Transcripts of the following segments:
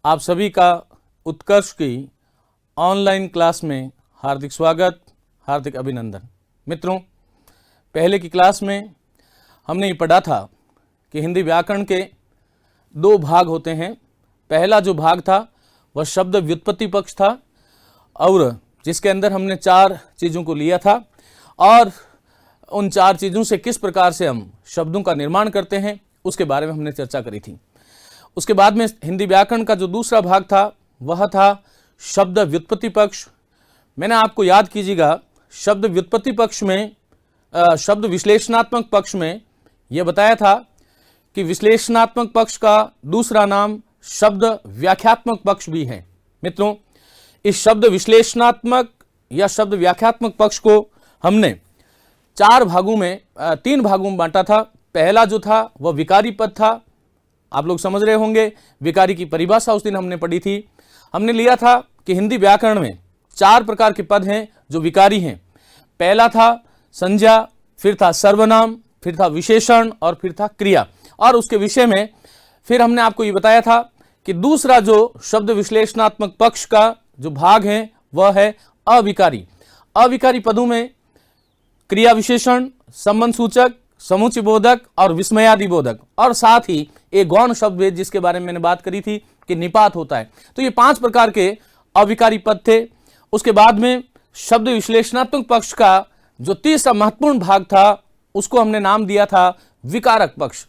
आप सभी का उत्कर्ष की ऑनलाइन क्लास में हार्दिक स्वागत, हार्दिक अभिनंदन। मित्रों, पहले की क्लास में हमने ये पढ़ा था कि हिंदी व्याकरण के दो भाग होते हैं। पहला जो भाग था वह शब्द व्युत्पत्ति पक्ष था और जिसके अंदर हमने 4 चीज़ों को लिया था और उन 4 चीज़ों से किस प्रकार से हम शब्दों का निर्माण करते हैं उसके बारे में हमने चर्चा करी थी। उसके बाद में हिंदी व्याकरण का जो दूसरा भाग था वह था शब्द व्युत्पत्ति पक्ष। मैंने आपको याद कीजिएगा, शब्द व्युत्पत्ति पक्ष में शब्द विश्लेषणात्मक पक्ष में यह बताया था कि विश्लेषणात्मक पक्ष का दूसरा नाम शब्द व्याख्यात्मक पक्ष भी है। मित्रों, इस शब्द विश्लेषणात्मक या शब्द व्याख्यात्मक पक्ष को हमने 3 भागों में बांटा था। पहला जो था वह विकारी पद था। आप लोग समझ रहे होंगे, विकारी की परिभाषा उस दिन हमने पढ़ी थी। हमने लिया था कि हिंदी व्याकरण में 4 प्रकार के पद हैं जो विकारी हैं। पहला था संज्ञा, फिर था सर्वनाम, फिर था विशेषण और फिर था क्रिया। और उसके विषय में फिर हमने आपको ये बताया था कि दूसरा जो शब्द विश्लेषणात्मक पक्ष का जो भाग है वह है अविकारी। अविकारी पदों में क्रिया विशेषण, संबंध सूचक, समुच्चय बोधक और विस्मयादि बोधक और साथ ही एक गौण शब्द भेद जिसके बारे में मैंने बात करी थी कि निपात होता है। तो ये 5 प्रकार के अविकारी पद थे। उसके बाद में शब्द विश्लेषणात्मक पक्ष का जो तीसरा महत्वपूर्ण भाग था उसको हमने नाम दिया था विकारक पक्ष।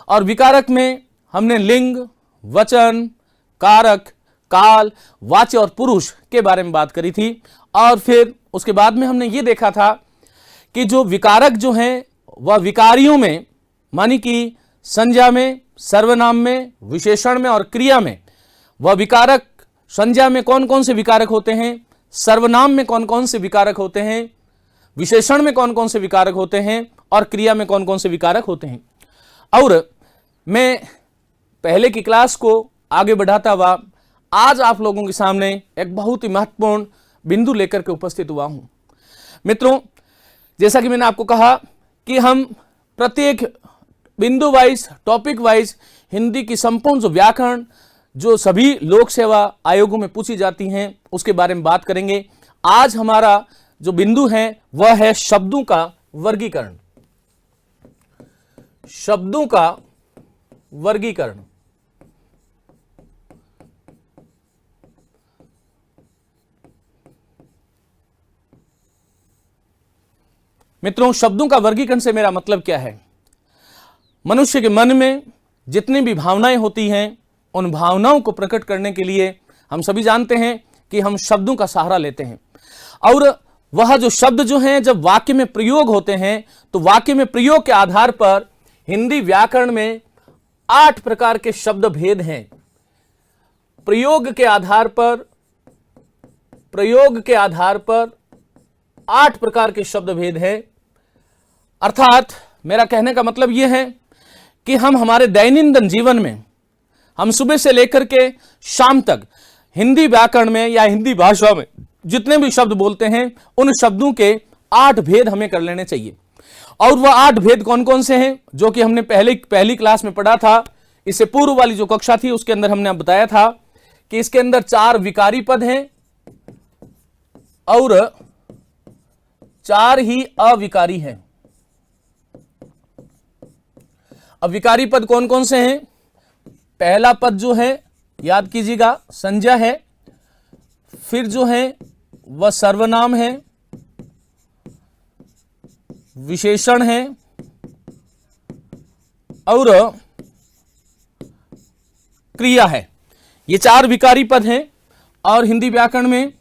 और विकारक में हमने लिंग, वचन, कारक, काल, वाच्य और पुरुष के बारे में बात करी थी। और फिर उसके बाद में हमने ये देखा था कि जो विकारक जो हैं वह विकारियों में, मानी कि संज्ञा में, सर्वनाम में, विशेषण में और क्रिया में, वह विकारक संज्ञा में कौन कौन से विकारक होते हैं, सर्वनाम में कौन कौन से विकारक होते हैं, विशेषण में कौन कौन से विकारक होते हैं और क्रिया में कौन कौन से विकारक होते हैं। और मैं पहले की क्लास को आगे बढ़ाता हुआ आज आप लोगों के सामने एक बहुत ही महत्वपूर्ण बिंदु लेकर के उपस्थित हुआ हूं। मित्रों, जैसा कि मैंने आपको कहा कि हम प्रत्येक बिंदु वाइज, टॉपिक वाइज हिंदी की संपूर्ण जो व्याकरण जो सभी लोक सेवा आयोगों में पूछी जाती हैं उसके बारे में बात करेंगे। आज हमारा जो बिंदु है वह है शब्दों का वर्गीकरण। शब्दों का वर्गीकरण। मित्रों, शब्दों का वर्गीकरण से मेरा मतलब क्या है? मनुष्य के मन में जितनी भी भावनाएं होती हैं उन भावनाओं को प्रकट करने के लिए हम सभी जानते हैं कि हम शब्दों का सहारा लेते हैं। और वह जो शब्द जो हैं जब वाक्य में प्रयोग होते हैं तो वाक्य में प्रयोग के आधार पर हिंदी व्याकरण में 8 प्रकार के शब्द भेद हैं। प्रयोग के आधार पर 8 प्रकार के शब्द भेद हैं। अर्थात मेरा कहने का मतलब यह है कि हम हमारे दैनंदिन जीवन में हम सुबह से लेकर के शाम तक हिंदी व्याकरण में या हिंदी भाषा में जितने भी शब्द बोलते हैं उन शब्दों के 8 भेद हमें कर लेने चाहिए। और वह 8 भेद कौन कौन से हैं जो कि हमने पहली क्लास में पढ़ा था। इससे पूर्व वाली जो कक्षा थी उसके अंदर हमने बताया था कि इसके अंदर 4 विकारी पद हैं और 4 ही अविकारी हैं। अब विकारी पद कौन कौन से हैं? पहला पद जो है याद कीजिएगा संज्ञा है, फिर जो है वह सर्वनाम है, विशेषण है और क्रिया है। ये 4 विकारी पद हैं और हिंदी व्याकरण में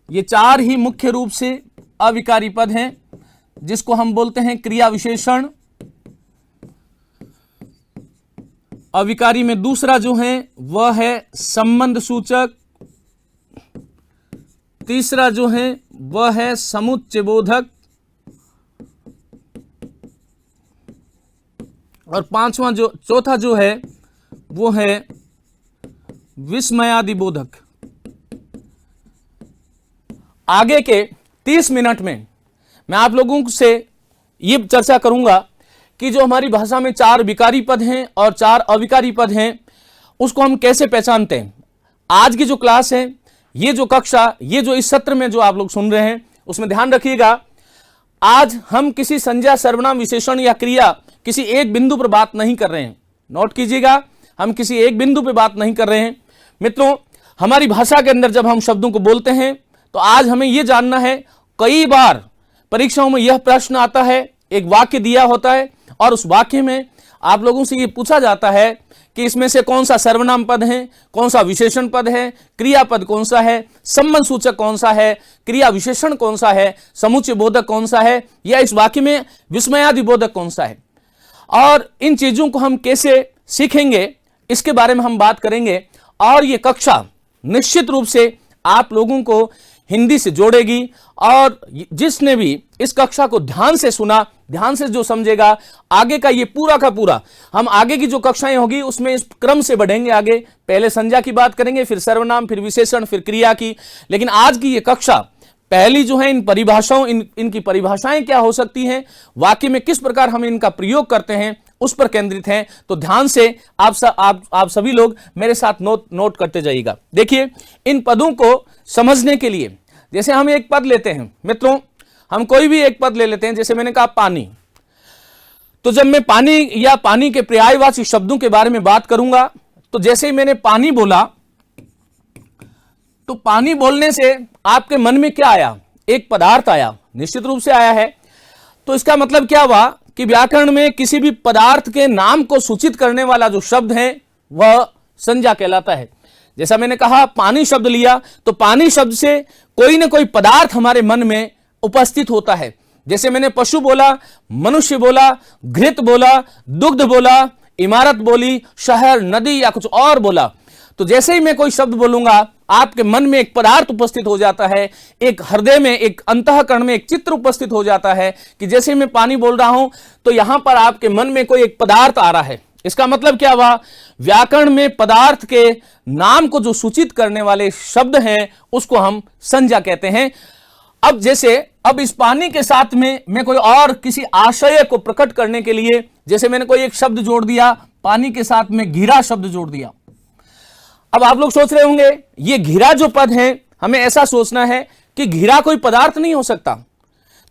ये 4 ही मुख्य रूप से अविकारी पद हैं जिसको हम बोलते हैं क्रिया विशेषण। अविकारी में दूसरा जो है वह है संबंध सूचक, तीसरा जो है वह है समुच्चय बोधक और चौथा जो है वो है विस्मयादि बोधक। आगे के 30 मिनट में मैं आप लोगों से ये चर्चा करूंगा कि जो हमारी भाषा में 4 विकारी पद हैं और 4 अविकारी पद हैं उसको हम कैसे पहचानते हैं। आज की जो क्लास है, ये जो कक्षा, ये जो इस सत्र में जो आप लोग सुन रहे हैं, उसमें ध्यान रखिएगा, आज हम किसी संज्ञा, सर्वनाम, विशेषण या क्रिया किसी एक बिंदु पर बात नहीं कर रहे हैं। नोट कीजिएगा, हम किसी एक बिंदु पर बात नहीं कर रहे हैं। मित्रों, हमारी भाषा के अंदर जब हम शब्दों को बोलते हैं तो आज हमें यह जानना है, कई बार परीक्षाओं में यह प्रश्न आता है, एक वाक्य दिया होता है और उस वाक्य में आप लोगों से यह पूछा जाता है कि इसमें से कौन सा सर्वनाम पद है, कौन सा विशेषण पद है, क्रियापद कौन सा है, संबंध सूचक कौन सा है, क्रिया विशेषण कौन सा है, समुच्चय बोधक कौन सा है, या इस वाक्य में विस्मयादि बोधक कौन सा है। और इन चीजों को हम कैसे सीखेंगे, इसके बारे में हम बात करेंगे। और ये कक्षा निश्चित रूप से आप लोगों को हिंदी से जोड़ेगी, और जिसने भी इस कक्षा को ध्यान से सुना, ध्यान से जो समझेगा, आगे का ये पूरा का पूरा, हम आगे की जो कक्षाएं होगी उसमें इस क्रम से बढ़ेंगे आगे। पहले संज्ञा की बात करेंगे, फिर सर्वनाम, फिर विशेषण, फिर क्रिया की। लेकिन आज की ये कक्षा पहली जो है, इन परिभाषाओं, इनकी परिभाषाएं क्या हो सकती हैं, वाक्य में किस प्रकार हम इनका प्रयोग करते हैं, उस पर केंद्रित है। तो ध्यान से आप सभी लोग मेरे साथ नोट करते जाइएगा। देखिए, इन पदों को समझने के लिए, जैसे हम एक पद लेते हैं मित्रों, हम कोई भी एक पद ले लेते हैं, जैसे मैंने कहा पानी। तो जब मैं पानी या पानी के पर्यायवाची शब्दों के बारे में बात करूंगा, तो जैसे ही मैंने पानी बोला, तो पानी बोलने से आपके मन में क्या आया, एक पदार्थ आया, निश्चित रूप से आया है। तो इसका मतलब क्या हुआ कि व्याकरण में किसी भी पदार्थ के नाम को सूचित करने वाला जो शब्द है वह संज्ञा कहलाता है। जैसा मैंने कहा, पानी शब्द लिया, तो पानी शब्द से कोई ना कोई पदार्थ हमारे मन में उपस्थित होता है। जैसे मैंने पशु बोला, मनुष्य बोला, घृत बोला, दुग्ध बोला, इमारत बोली, शहर, नदी या कुछ और बोला, तो जैसे ही मैं कोई शब्द बोलूंगा, आपके मन में एक पदार्थ उपस्थित हो जाता है, एक हृदय में, एक अंतःकरण में एक चित्र उपस्थित हो जाता है कि जैसे मैं पानी बोल रहा हूं तो यहां पर आपके मन में कोई एक पदार्थ आ रहा है। इसका मतलब क्या हुआ, व्याकरण में पदार्थ के नाम को जो सूचित करने वाले शब्द हैं उसको हम संज्ञा कहते हैं। अब इस पानी के साथ में मैं कोई और किसी आशय को प्रकट करने के लिए, जैसे मैंने कोई एक शब्द जोड़ दिया, पानी के साथ में घिरा शब्द जोड़ दिया। अब आप लोग सोच रहे होंगे, ये घिरा जो पद है, हमें ऐसा सोचना है कि घिरा कोई पदार्थ नहीं हो सकता।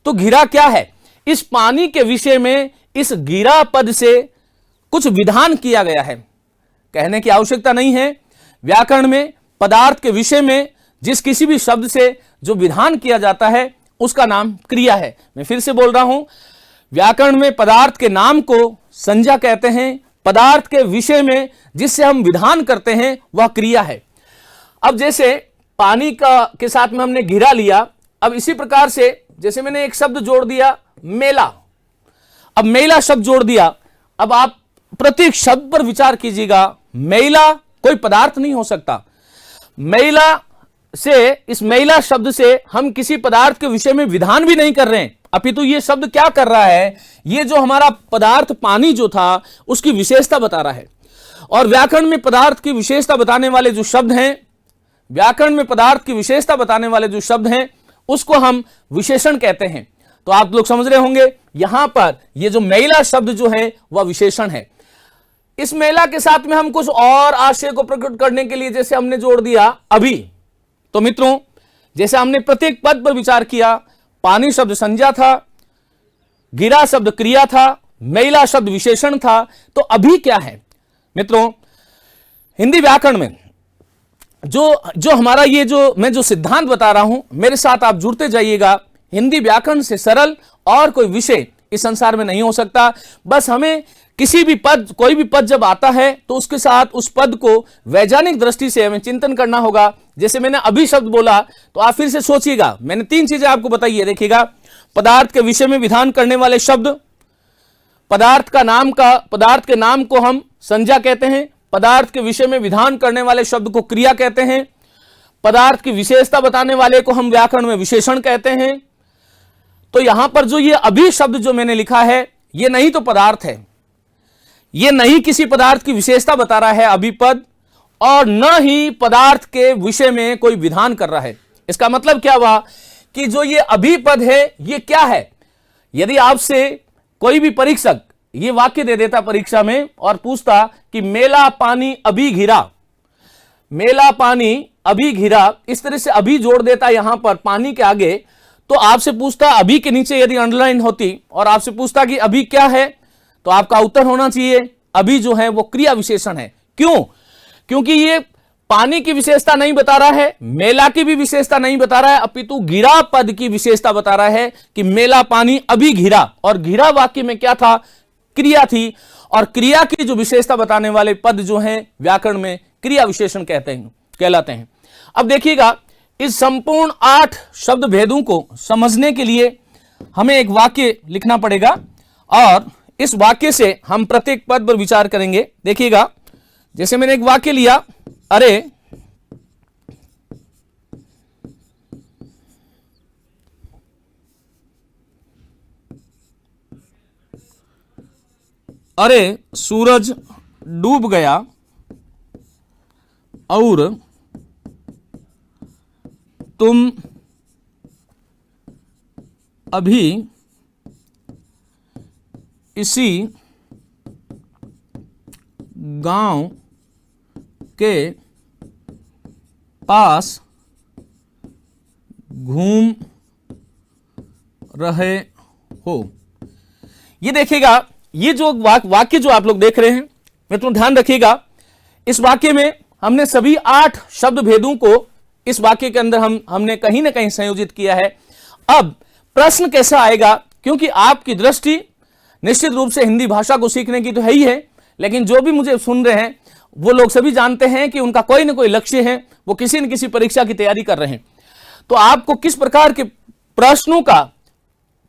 तो घिरा क्या है? इस पानी के विषय में इस घिरा पद से कुछ विधान किया गया है। कहने की आवश्यकता नहीं है, व्याकरण में पदार्थ के विषय में जिस किसी भी शब्द से जो विधान किया जाता है उसका नाम क्रिया है। मैं फिर से बोल रहा हूं, व्याकरण में पदार्थ के नाम को संज्ञा कहते हैं, पदार्थ के विषय में जिससे हम विधान करते हैं वह क्रिया है। अब जैसे पानी के साथ में हमने घिरा लिया, अब इसी प्रकार से जैसे मैंने एक शब्द जोड़ दिया मेला, अब मेला शब्द जोड़ दिया। अब आप प्रत्येक शब्द पर विचार कीजिएगा, मेला कोई पदार्थ नहीं हो सकता। मेला से, इस मेला शब्द से हम किसी पदार्थ के विषय में विधान भी नहीं कर रहे हैं, अपितु ये शब्द क्या कर रहा है, ये जो हमारा पदार्थ पानी जो था उसकी विशेषता बता रहा है। और व्याकरण में पदार्थ की विशेषता बताने वाले जो शब्द हैं, व्याकरण में पदार्थ की विशेषता बताने वाले जो शब्द हैं उसको हम विशेषण कहते हैं। तो आप लोग समझ रहे होंगे, यहां पर ये जो मेला शब्द जो है वह विशेषण है। इस मेला के साथ में हम कुछ और आशय को प्रकट करने के लिए जैसे हमने जोड़ दिया अभी। तो मित्रों, जैसे हमने प्रत्येक पद पर विचार किया, पानी शब्द संज्ञा था, गिरा शब्द क्रिया था, मेला शब्द विशेषण था, तो अभी क्या है मित्रों? हिंदी व्याकरण में जो हमारा ये जो मैं जो सिद्धांत बता रहा हूं, मेरे साथ आप जुड़ते जाइएगा। हिंदी व्याकरण से सरल और कोई विषय इस संसार में नहीं हो सकता। बस हमें किसी भी पद, कोई भी पद जब आता है तो उसके साथ उस पद को वैज्ञानिक दृष्टि से हमें चिंतन करना होगा। जैसे मैंने अभी शब्द बोला, तो आप फिर से सोचिएगा, मैंने 3 चीजें आपको बताई है। देखिएगा, पदार्थ के विषय में विधान करने वाले शब्द, पदार्थ के नाम को हम संज्ञा कहते हैं, पदार्थ के विषय में विधान करने वाले शब्द को क्रिया कहते हैं, पदार्थ की विशेषता बताने वाले को हम व्याकरण में विशेषण कहते हैं। तो यहां पर जो ये अभी शब्द जो मैंने लिखा है, ये नहीं तो पदार्थ है, ये नहीं किसी पदार्थ की विशेषता बता रहा है अभी पद, और न ही पदार्थ के विषय में कोई विधान कर रहा है। इसका मतलब क्या हुआ कि जो ये अभी पद है ये क्या है? यदि आपसे कोई भी परीक्षक ये वाक्य दे देता परीक्षा में और पूछता कि मेला पानी अभी घिरा, मेला पानी अभी घिरा, इस तरह से अभी जोड़ देता यहां पर पानी के आगे, तो आपसे पूछता अभी के नीचे यदि अंडरलाइन होती और आपसे पूछता कि अभी क्या है, तो आपका उत्तर होना चाहिए अभी जो है वो क्रिया विशेषण है। क्यों? क्योंकि ये पानी की विशेषता नहीं बता रहा है, मेला की भी विशेषता नहीं बता रहा है, अपितु घिरा पद की विशेषता बता रहा है कि मेला पानी अभी घिरा। और घिरा वाक्य में क्या था? क्रिया थी, और क्रिया की जो विशेषता बताने वाले पद जो हैं व्याकरण में क्रिया विशेषण कहलाते हैं। अब देखिएगा, इस संपूर्ण 8 शब्द भेदों को समझने के लिए हमें एक वाक्य लिखना पड़ेगा और इस वाक्य से हम प्रत्येक पद पर विचार करेंगे। देखिएगा, जैसे मैंने एक वाक्य लिया, अरे सूरज डूब गया और तुम अभी इसी गांव के पास घूम रहे हो। ये देखिएगा, ये जो वाक्य जो आप लोग देख रहे हैं, मित्रों ध्यान रखिएगा, इस वाक्य में हमने सभी 8 शब्द भेदों को इस वाक्य के अंदर हमने कहीं ना कहीं संयोजित किया है। अब प्रश्न कैसा आएगा? क्योंकि आपकी दृष्टि निश्चित रूप से हिंदी भाषा को सीखने की तो है ही है, लेकिन जो भी मुझे सुन रहे हैं वो लोग सभी जानते हैं कि उनका कोई ना कोई लक्ष्य है, वो किसी न किसी परीक्षा की तैयारी कर रहे हैं। तो आपको किस प्रकार के प्रश्नों का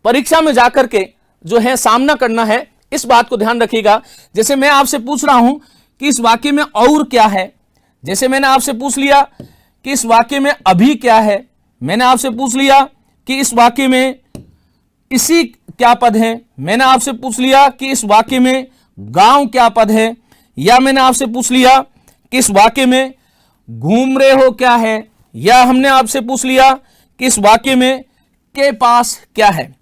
परीक्षा में जाकर के जो है सामना करना है, इस बात को ध्यान रखिएगा। जैसे मैं आपसे पूछ रहा हूं कि इस वाक्य में और क्या है, जैसे मैंने आपसे पूछ लिया कि इस वाक्य में अभी क्या है, मैंने आपसे पूछ लिया कि इस वाक्य में इसी क्या पद है, मैंने आपसे पूछ लिया कि इस वाक्य में गांव क्या पद है, या मैंने आपसे पूछ लिया कि इस वाक्य में घूम रहे हो क्या है, या हमने आपसे पूछ लिया कि इस वाक्य में के पास क्या है।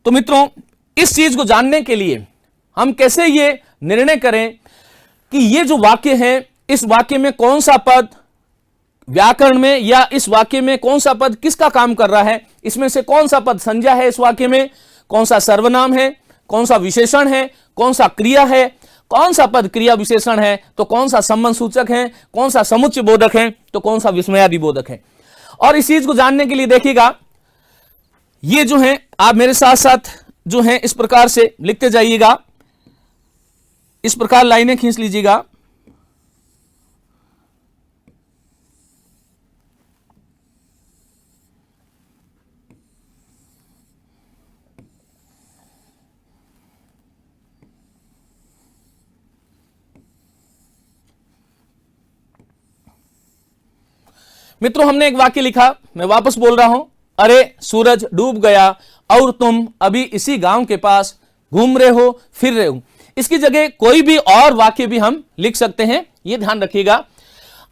तो मित्रों, इस चीज को जानने के लिए हम कैसे ये निर्णय करें कि ये जो वाक्य है, इस वाक्य में कौन सा पद व्याकरण में या इस वाक्य में कौन सा पद किसका काम कर रहा है, इसमें से कौन सा पद संज्ञा है इस वाक्य में, कौन सा सर्वनाम है, कौन सा विशेषण है, कौन सा क्रिया है, कौन सा पद क्रिया विशेषण है, तो कौन सा संबंध सूचक है, कौन सा समुच्चय बोधक है, तो कौन सा विस्मयादि बोधक है। और इस चीज को जानने के लिए देखिएगा, ये जो है आप मेरे साथ साथ जो है इस प्रकार से लिखते जाइएगा, इस प्रकार लाइनें खींच लीजिएगा। मित्रों, हमने एक वाक्य लिखा, मैं वापस बोल रहा हूं, अरे सूरज डूब गया और तुम अभी इसी गांव के पास घूम रहे हो, फिर रहे हो। इसकी जगह कोई भी और वाक्य भी हम लिख सकते हैं, ये ध्यान रखिएगा।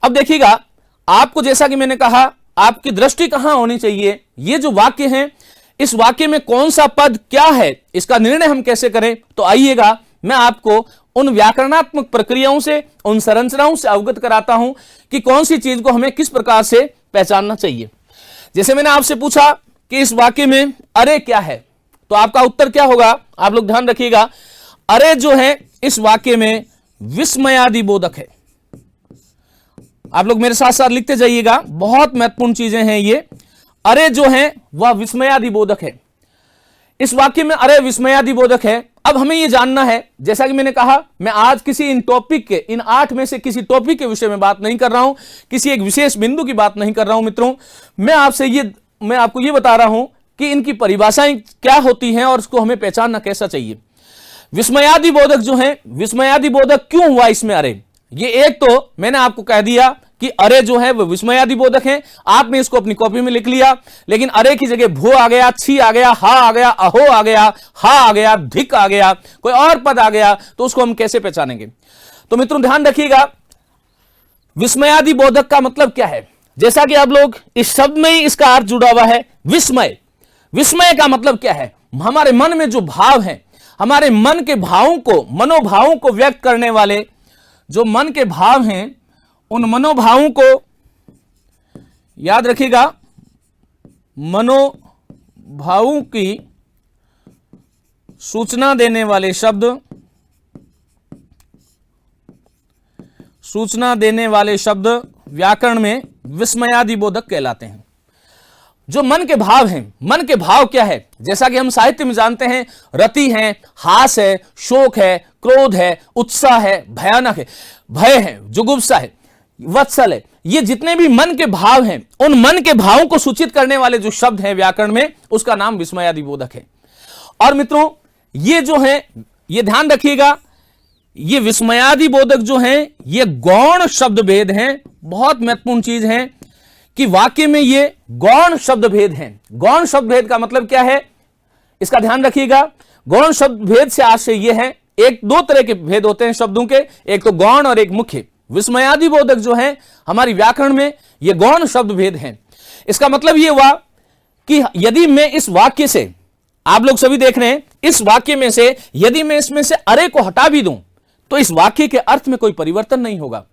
अब देखिएगा, आपको जैसा कि मैंने कहा, आपकी दृष्टि कहां होनी चाहिए, ये जो वाक्य है, इस वाक्य में कौन सा पद क्या है, इसका निर्णय हम कैसे करें। तो आइएगा, मैं आपको उन व्याकरणात्मक प्रक्रियाओं से, उन संरचनाओं से अवगत कराता हूं कि कौन सी चीज को हमें किस प्रकार से पहचानना चाहिए। जैसे मैंने आपसे पूछा कि इस वाक्य में अरे क्या है, तो आपका उत्तर क्या होगा, आप लोग ध्यान रखिएगा। अरे जो है इस वाक्य में विस्मयादि बोधक है। आप लोग मेरे साथ साथ लिखते जाइएगा, बहुत महत्वपूर्ण चीजें हैं ये। अरे जो है वह विस्मयादि बोधक है। इस वाक्य में अरे विस्मयादि बोधक है। अब हमें यह जानना है, जैसा कि मैंने कहा, मैं आज किसी इन टॉपिक के, इन 8 में से किसी टॉपिक के विषय में बात नहीं कर रहा हूं, किसी एक विशेष बिंदु की बात नहीं कर रहा हूं। मित्रों, मैं आपको यह बता रहा हूं कि इनकी परिभाषाएं क्या होती हैं और उसको हमें पहचानना कैसा चाहिए। विस्मयादि बोधक जो है, विस्मयादि बोधक क्यों हुआ इसमें अरे, ये एक तो मैंने आपको कह दिया कि अरे जो है वो विस्मयादि बोधक है, आपने इसको अपनी कॉपी में लिख लिया, लेकिन अरे की जगह भू आ गया, छी आ गया, हा आ गया, अहो आ गया, हा आ गया, धिक आ गया, कोई और पद आ गया, तो उसको हम कैसे पहचानेंगे। तो मित्रों ध्यान रखिएगा, विस्मयादि बोधक का मतलब क्या है। जैसा कि आप लोग इस शब्द में ही इसका अर्थ जुड़ा हुआ है, विस्मय। विस्मय का मतलब क्या है, हमारे मन में जो भाव है, हमारे मन के भावों को, मनोभावों को व्यक्त करने वाले जो मन के भाव हैं, उन मनोभावों को याद रखिएगा, मनोभावों की सूचना देने वाले शब्द, सूचना देने वाले शब्द व्याकरण में विस्मयादि बोधक कहलाते हैं। जो मन के भाव हैं, मन के भाव क्या है, जैसा कि हम साहित्य में जानते हैं, रति है, हास है, शोक है, क्रोध है, उत्साह है, भयानक है, भय है, जुगुप्सा है, वत्सल है, ये जितने भी मन के भाव हैं, उन मन के भावों को सूचित करने वाले जो शब्द हैं व्याकरण में, उसका नाम विस्मयादि बोधक है। और मित्रों, ये जो है, ये ध्यान रखिएगा, ये विस्मयादि बोधक जो हैं, ये गौण शब्द भेद हैं। बहुत महत्वपूर्ण चीज है कि वाक्य में ये गौण शब्द भेद हैं। गौण शब्द भेद का मतलब क्या है, इसका ध्यान रखिएगा। गौण शब्द भेद से आशय यह है, एक दो तरह के भेद होते हैं शब्दों के, एक तो गौण और एक मुख्य। विस्मयादि बोधक जो है हमारी व्याकरण में ये गौण शब्द भेद हैं। इसका मतलब ये हुआ कि यदि मैं इस वाक्य से, आप लोग सभी देख रहे हैं, इस वाक्य में से यदि मैं इसमें से अरे को हटा भी दूं तो इस वाक्य के अर्थ में कोई परिवर्तन नहीं होगा।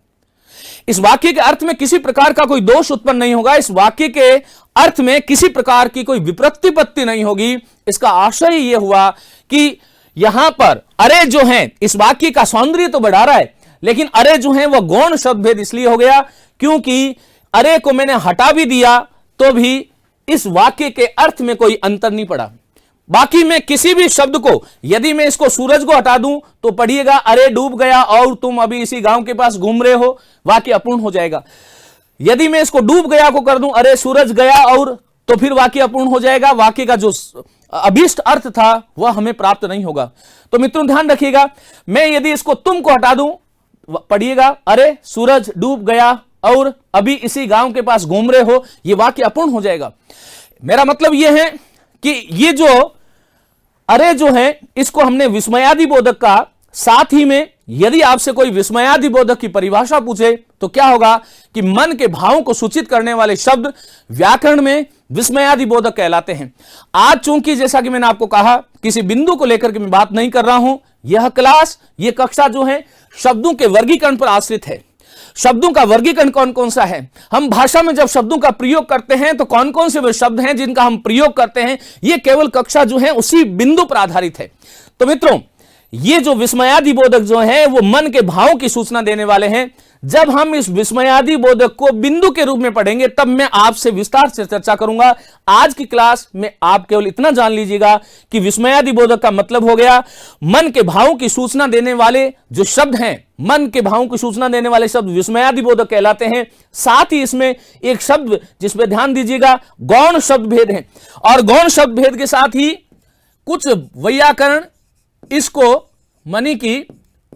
इस वाक्य के अर्थ में किसी प्रकार का कोई दोष उत्पन्न नहीं होगा। इस वाक्य के अर्थ में किसी प्रकार की कोई विप्रतिपत्ति नहीं होगी। इसका आशय यह हुआ कि यहां पर अरे जो है इस वाक्य का सौंदर्य तो बढ़ा रहा है, लेकिन अरे जो है वह गौण शब्द भेद इसलिए हो गया क्योंकि अरे को मैंने हटा भी दिया तो भी इस वाक्य के अर्थ में कोई अंतर नहीं पड़ा। बाकी मैं किसी भी शब्द को, यदि मैं इसको सूरज को हटा दूं तो पढ़िएगा अरे डूब गया और तुम अभी इसी गांव के पास घूम रहे हो, वाक्य अपूर्ण हो जाएगा। यदि मैं इसको डूब गया को कर दूं अरे सूरज गया और, तो फिर वाक्य अपूर्ण हो जाएगा। वाक्य का जो अभीष्ट अर्थ था वह हमें प्राप्त नहीं होगा। तो मित्रों ध्यान रखिएगा, मैं यदि इसको तुम को हटा दूं, पढ़िएगा अरे सूरज डूब गया और अभी इसी गांव के पास घूम रहे हो, यह वाक्य अपूर्ण हो जाएगा। मेरा मतलब यह है कि ये जो अरे जो है इसको हमने विस्मयादि बोधक का, साथ ही में यदि आपसे कोई विस्मयादि बोधक की परिभाषा पूछे तो क्या होगा कि मन के भावों को सूचित करने वाले शब्द व्याकरण में विस्मयादि बोधक कहलाते हैं। आज चूंकि जैसा कि मैंने आपको कहा, किसी बिंदु को लेकर के मैं बात नहीं कर रहा हूं, यह क्लास, यह कक्षा जो है शब्दों के वर्गीकरण पर आश्रित है। शब्दों का वर्गीकरण कौन कौन सा है, हम भाषा में जब शब्दों का प्रयोग करते हैं तो कौन कौन से वे शब्द हैं जिनका हम प्रयोग करते हैं, यह केवल कक्षा जो है उसी बिंदु पर आधारित है। तो मित्रों, ये जो विस्मयादि बोधक जो है वो मन के भावों की सूचना देने वाले हैं। जब हम इस विस्मयादि बोधक को बिंदु के रूप में पढ़ेंगे तब मैं आपसे विस्तार से चर्चा करूंगा। आज की क्लास में आप केवल इतना जान लीजिएगा कि विस्मयादि बोधक का मतलब हो गया मन के भावों की सूचना देने वाले जो शब्द हैं, मन के भावों की सूचना देने वाले शब्द विस्मयादि बोधक कहलाते हैं। साथ ही इसमें एक शब्द जिसपे ध्यान दीजिएगा, गौण शब्द भेद है। और गौण शब्द भेद के साथ ही कुछ वैयाकरण इसको मनी की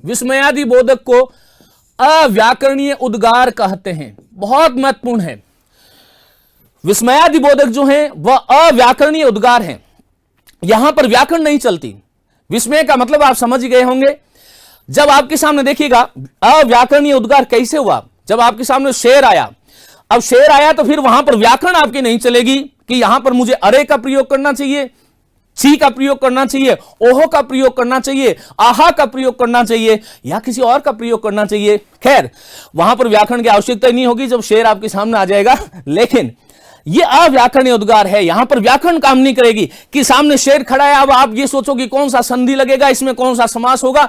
विस्मयादि बोधक को अव्याकरणीय उद्गार कहते हैं। बहुत महत्वपूर्ण है। विस्मयादि बोधक जो है वह अव्याकरणीय उद्गार है, यहां पर व्याकरण नहीं चलती। विस्मय का मतलब आप समझ गए होंगे। जब आपके सामने देखिएगा अव्याकरणीय उद्गार कैसे हुआ, जब आपके सामने शेर आया, अब शेर आया तो फिर वहां पर व्याकरण आपकी नहीं चलेगी कि यहां पर मुझे अरे का प्रयोग करना चाहिए, सी का प्रयोग करना चाहिए, ओहो का प्रयोग करना चाहिए, आहा का प्रयोग करना चाहिए या किसी और का प्रयोग करना चाहिए। खैर, वहां पर व्याकरण की आवश्यकता नहीं होगी जब शेर आपके सामने आ जाएगा। लेकिन यह अव्याकरणीय उद्गार है, यहां पर व्याकरण काम नहीं करेगी कि सामने शेर खड़ा है, अब आप ये सोचोगे कौन सा संधि लगेगा, इसमें कौन सा समास होगा।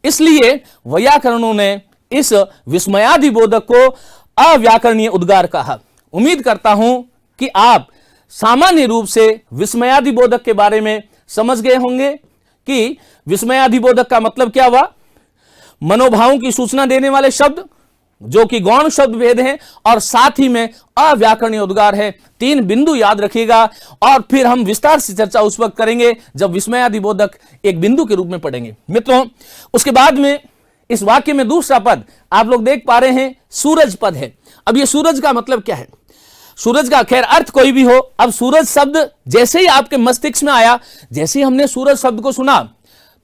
इसलिए वैयाकरणों ने इस विस्मयादि बोधक को अव्याकरणीय उद्गार कहा। उम्मीद करता हूं कि आप सामान्य रूप से विस्मयादि बोधक के बारे में समझ गए होंगे कि विस्मयादि बोधक का मतलब क्या हुआ। मनोभावों की सूचना देने वाले शब्द जो कि गौण शब्द भेद हैं और साथ ही में अव्याकरणीय उद्गार है। 3 बिंदु याद रखिएगा और फिर हम विस्तार से चर्चा उस वक्त करेंगे जब विस्मयादि बोधक एक बिंदु के रूप में पढ़ेंगे। मित्रों, उसके बाद में इस वाक्य में दूसरा पद आप लोग देख पा रहे हैं, सूरज पद है। अब ये सूरज का मतलब क्या है, सूरज का खैर अर्थ कोई भी हो, अब सूरज शब्द जैसे ही आपके मस्तिष्क में आया, जैसे ही हमने सूरज शब्द को सुना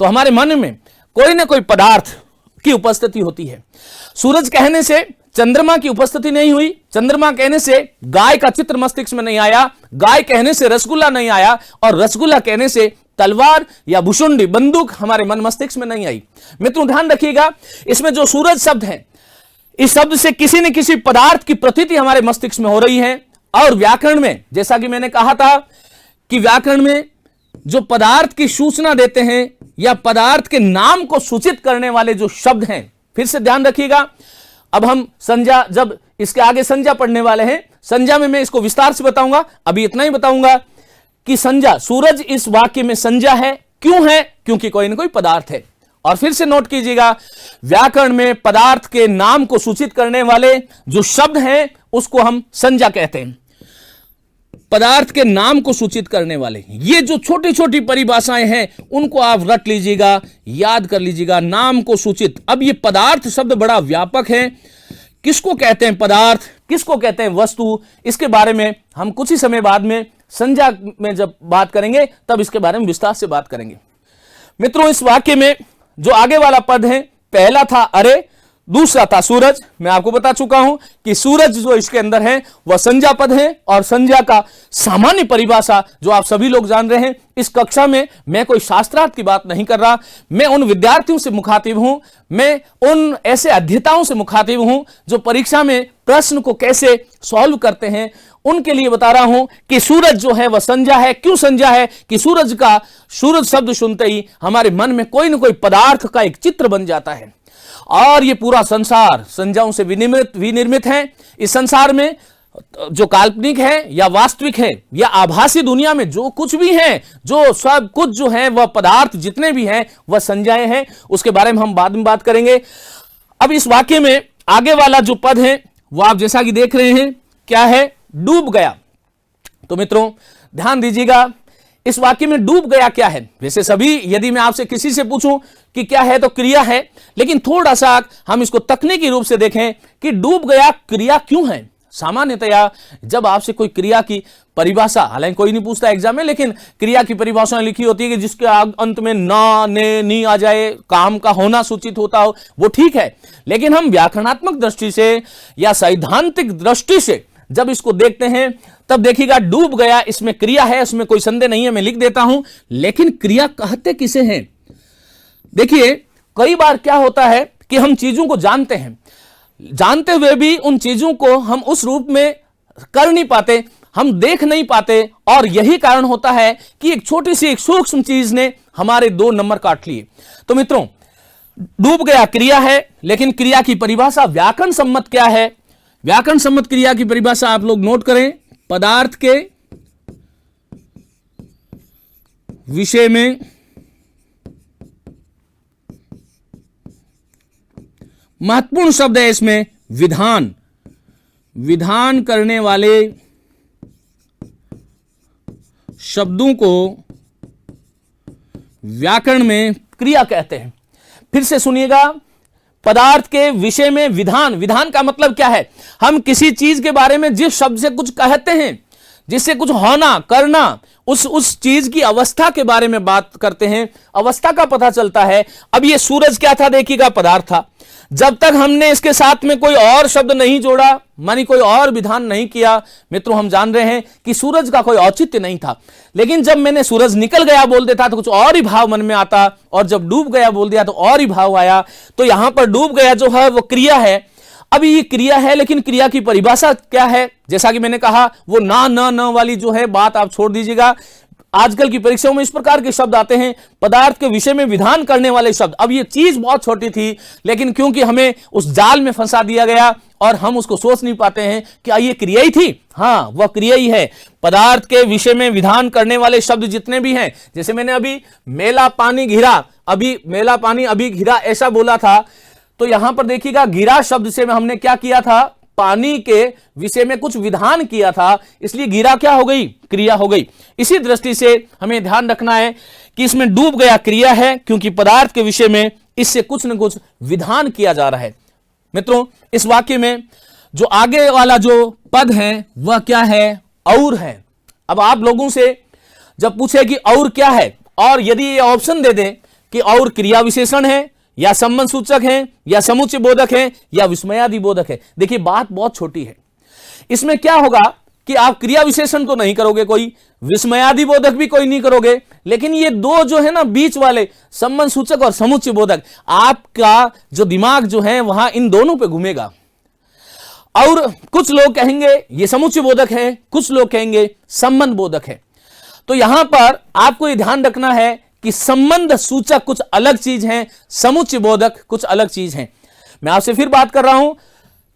तो हमारे मन में कोई ना कोई पदार्थ की उपस्थिति होती है। सूरज कहने से चंद्रमा की उपस्थिति नहीं हुई, चंद्रमा कहने से गाय का चित्र मस्तिष्क में नहीं आया, गाय कहने से रसगुल्ला नहीं आया और रसगुल्ला कहने से तलवार या भुशुंडी बंदूक हमारे मन मस्तिष्क में नहीं आई। मित्रों ध्यान रखिएगा, इसमें जो सूरज शब्द है इस शब्द से किसी न किसी पदार्थ की प्रतीति हमारे मस्तिष्क में हो रही है। और व्याकरण में, जैसा कि मैंने कहा था कि व्याकरण में जो पदार्थ की सूचना देते हैं या पदार्थ के नाम को सूचित करने वाले जो शब्द हैं, फिर से ध्यान रखिएगा। अब हम संज्ञा, जब इसके आगे संज्ञा पढ़ने वाले हैं, संज्ञा में मैं इसको विस्तार से बताऊंगा। अभी इतना ही बताऊंगा कि संज्ञा, सूरज इस वाक्य में संज्ञा है। क्यों है? क्योंकि कोई ना कोई पदार्थ है। और फिर से नोट कीजिएगा, व्याकरण में पदार्थ के नाम को सूचित करने वाले जो शब्द हैं उसको हम संज्ञा कहते हैं। पदार्थ के नाम को सूचित करने वाले ये जो छोटी छोटी परिभाषाएं हैं उनको आप रट लीजिएगा, याद कर लीजिएगा। नाम को सूचित, अब ये पदार्थ शब्द बड़ा व्यापक है। किसको कहते हैं पदार्थ, किसको कहते हैं वस्तु, इसके बारे में हम कुछ ही समय बाद में संज्ञा में जब बात करेंगे तब इसके बारे में विस्तार से बात करेंगे। मित्रों, इस वाक्य में जो आगे वाला पद है, पहला था अरे, दूसरा था सूरज। मैं आपको बता चुका हूं कि सूरज जो इसके अंदर है वह संज्ञा पद है। और संज्ञा का सामान्य परिभाषा जो आप सभी लोग जान रहे हैं, इस कक्षा में मैं कोई शास्त्रार्थ की बात नहीं कर रहा, मैं उन विद्यार्थियों से मुखातिब हूं, मैं उन ऐसे अध्येताओं से मुखातिब हूं जो परीक्षा में प्रश्न को कैसे सॉल्व करते हैं, उनके लिए बता रहा हूं कि सूरज जो है वह संज्ञा है। क्यों संज्ञा है? कि सूरज शब्द सुनते ही हमारे मन में कोई ना कोई पदार्थ का एक चित्र बन जाता है। और ये पूरा संसार संज्ञाओं से विनिर्मित है। इस संसार में जो काल्पनिक है या वास्तविक है या आभासी दुनिया में जो कुछ भी है, जो सब कुछ जो है वह पदार्थ जितने भी हैं वह संज्ञाएं हैं। उसके बारे में हम बाद में बात करेंगे। अब इस वाक्य में आगे वाला जो पद है वो आप जैसा कि देख रहे हैं, क्या है? डूब गया। तो मित्रों ध्यान दीजिएगा, इस वाक्य में डूब गया क्या है? वैसे सभी, यदि मैं आपसे किसी से पूछूं कि क्या है तो क्रिया है, लेकिन थोड़ा सा हम इसको तकनीकी रूप से देखें कि डूब गया क्रिया क्यों है। सामान्यतया जब आपसे कोई क्रिया की परिभाषा, हालांकि कोई नहीं पूछता एग्जाम में, लेकिन क्रिया की परिभाषाएं लिखी होती है कि जिसके अंत में ना, ने, नी आ जाए, काम का होना सूचित होता हो, वो ठीक है। लेकिन हम व्याकरणात्मक दृष्टि से या सैद्धांतिक दृष्टि से जब इसको देखते हैं तब देखिएगा डूब गया, इसमें क्रिया है, इसमें कोई संदेह नहीं है, मैं लिख देता हूं। लेकिन क्रिया कहते किसे हैं? देखिए, कई बार क्या होता है कि हम चीजों को जानते हैं, जानते हुए भी उन चीजों को हम उस रूप में कर नहीं पाते, हम देख नहीं पाते। और यही कारण होता है कि एक छोटी सी, एक सूक्ष्म चीज ने हमारे 2 नंबर काट लिए। तो मित्रों, डूब गया क्रिया है, लेकिन क्रिया की परिभाषा व्याकरण सम्मत क्या है? व्याकरण सम्मत क्रिया की परिभाषा आप लोग नोट करें। पदार्थ के विषय में महत्वपूर्ण शब्द है इसमें विधान, विधान करने वाले शब्दों को व्याकरण में क्रिया कहते हैं। फिर से सुनिएगा, पदार्थ के विषय में विधान, विधान का मतलब क्या है? हम किसी चीज के बारे में जिस शब्द से कुछ कहते हैं, जिससे कुछ होना, करना, उस चीज की अवस्था के बारे में बात करते हैं, अवस्था का पता चलता है। अब ये सूरज क्या था? देखिएगा, पदार्थ था। जब तक हमने इसके साथ में कोई और शब्द नहीं जोड़ा, मानी कोई और विधान नहीं किया, मित्रों हम जान रहे हैं कि सूरज का कोई औचित्य नहीं था। लेकिन जब मैंने सूरज निकल गया बोल देता तो कुछ और ही भाव मन में आता, और जब डूब गया बोल दिया तो और ही भाव आया। तो यहां पर डूब गया जो है वो क्रिया है। अभी ये क्रिया है, लेकिन क्रिया की परिभाषा क्या है? जैसा कि मैंने कहा, वो ना न वाली जो है बात आप छोड़ दीजिएगा। आजकल की परीक्षाओं में इस प्रकार के शब्द आते हैं, पदार्थ के विषय में विधान करने वाले शब्द। अब ये चीज बहुत छोटी थी, लेकिन क्योंकि हमें उस जाल में फंसा दिया गया और हम उसको सोच नहीं पाते हैं, क्या ये क्रिया ही थी? हाँ, वह क्रिया ही है। पदार्थ के विषय में विधान करने वाले शब्द जितने भी हैं, जैसे मैंने अभी मेला पानी घिरा, अभी मेला पानी अभी घिरा ऐसा बोला था, तो यहां पर देखिएगा घिरा शब्द से हमने क्या किया था? पानी के विषय में कुछ विधान किया था, इसलिए घिरा क्या हो गई? क्रिया हो गई। इसी दृष्टि से हमें ध्यान रखना है कि इसमें डूब गया क्रिया है, क्योंकि पदार्थ के विषय में इससे कुछ न कुछ विधान किया जा रहा है। मित्रों, इस वाक्य में जो आगे वाला जो पद है वह क्या है? और है। अब आप लोगों से जब पूछे कि और क्या है, और यदि ये ऑप्शन दे दें कि और क्रिया विशेषण है, या संबंध सूचक है, या समुच्चय बोधक है, या विस्मयादि बोधक है, देखिए बात बहुत छोटी है। इसमें क्या होगा कि आप क्रिया विशेषण तो नहीं करोगे, कोई विस्मयादि बोधक भी कोई नहीं करोगे, लेकिन ये दो जो है ना बीच वाले संबंध सूचक और समुच्चय बोधक, आपका जो दिमाग जो है वहां इन दोनों पे घूमेगा। और कुछ लोग कहेंगे ये समुच्चय बोधक है, कुछ लोग कहेंगे संबंध बोधक है। तो यहां पर आपको ये ध्यान रखना है कि संबंध सूचक कुछ अलग चीज है, समुच्चय बोधक कुछ अलग चीज है। मैं आपसे फिर बात कर रहा हूं,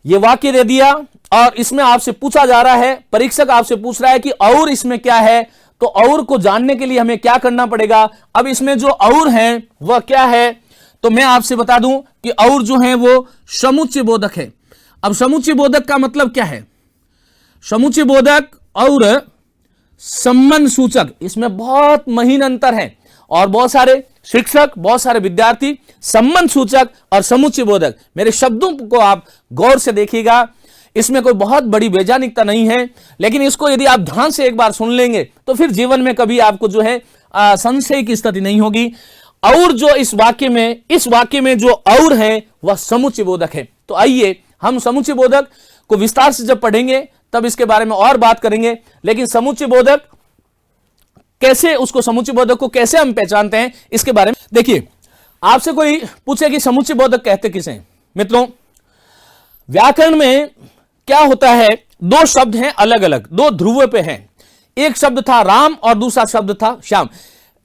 ये वाक्य दे दिया और इसमें आपसे पूछा जा रहा है, परीक्षक आपसे पूछ रहा है कि और इसमें क्या है, तो और को जानने के लिए हमें क्या करना पड़ेगा। अब इसमें जो और है वह क्या है, तो मैं आपसे बता दूं कि और जो है वो समुच्चय बोधक है। अब समुच्चय बोधक का मतलब क्या है? समुच्चय बोधक और संबंध सूचक, इसमें बहुत महीन अंतर है और बहुत सारे शिक्षक, बहुत सारे विद्यार्थी संबंध सूचक और समुच्चय बोधक, मेरे शब्दों को आप गौर से देखिएगा, इसमें कोई बहुत बड़ी वैज्ञानिकता नहीं है, लेकिन इसको यदि आप ध्यान से एक बार सुन लेंगे तो फिर जीवन में कभी आपको जो है संशय की स्थिति नहीं होगी। और जो इस वाक्य में जो और है वह समुच्चय बोधक है। तो आइए हम समुच्चय बोधक को विस्तार से जब पढ़ेंगे तब इसके बारे में और बात करेंगे, लेकिन समुच्चय बोधक कैसे, उसको समुच्चय बोधक को कैसे हम पहचानते हैं इसके बारे में देखिए। आपसे कोई पूछे कि समुच्चय बोधक कहते किसे? मित्रों, व्याकरण में क्या होता है, दो शब्द हैं अलग अलग, दो ध्रुव पे हैं। एक शब्द था राम और दूसरा शब्द था श्याम।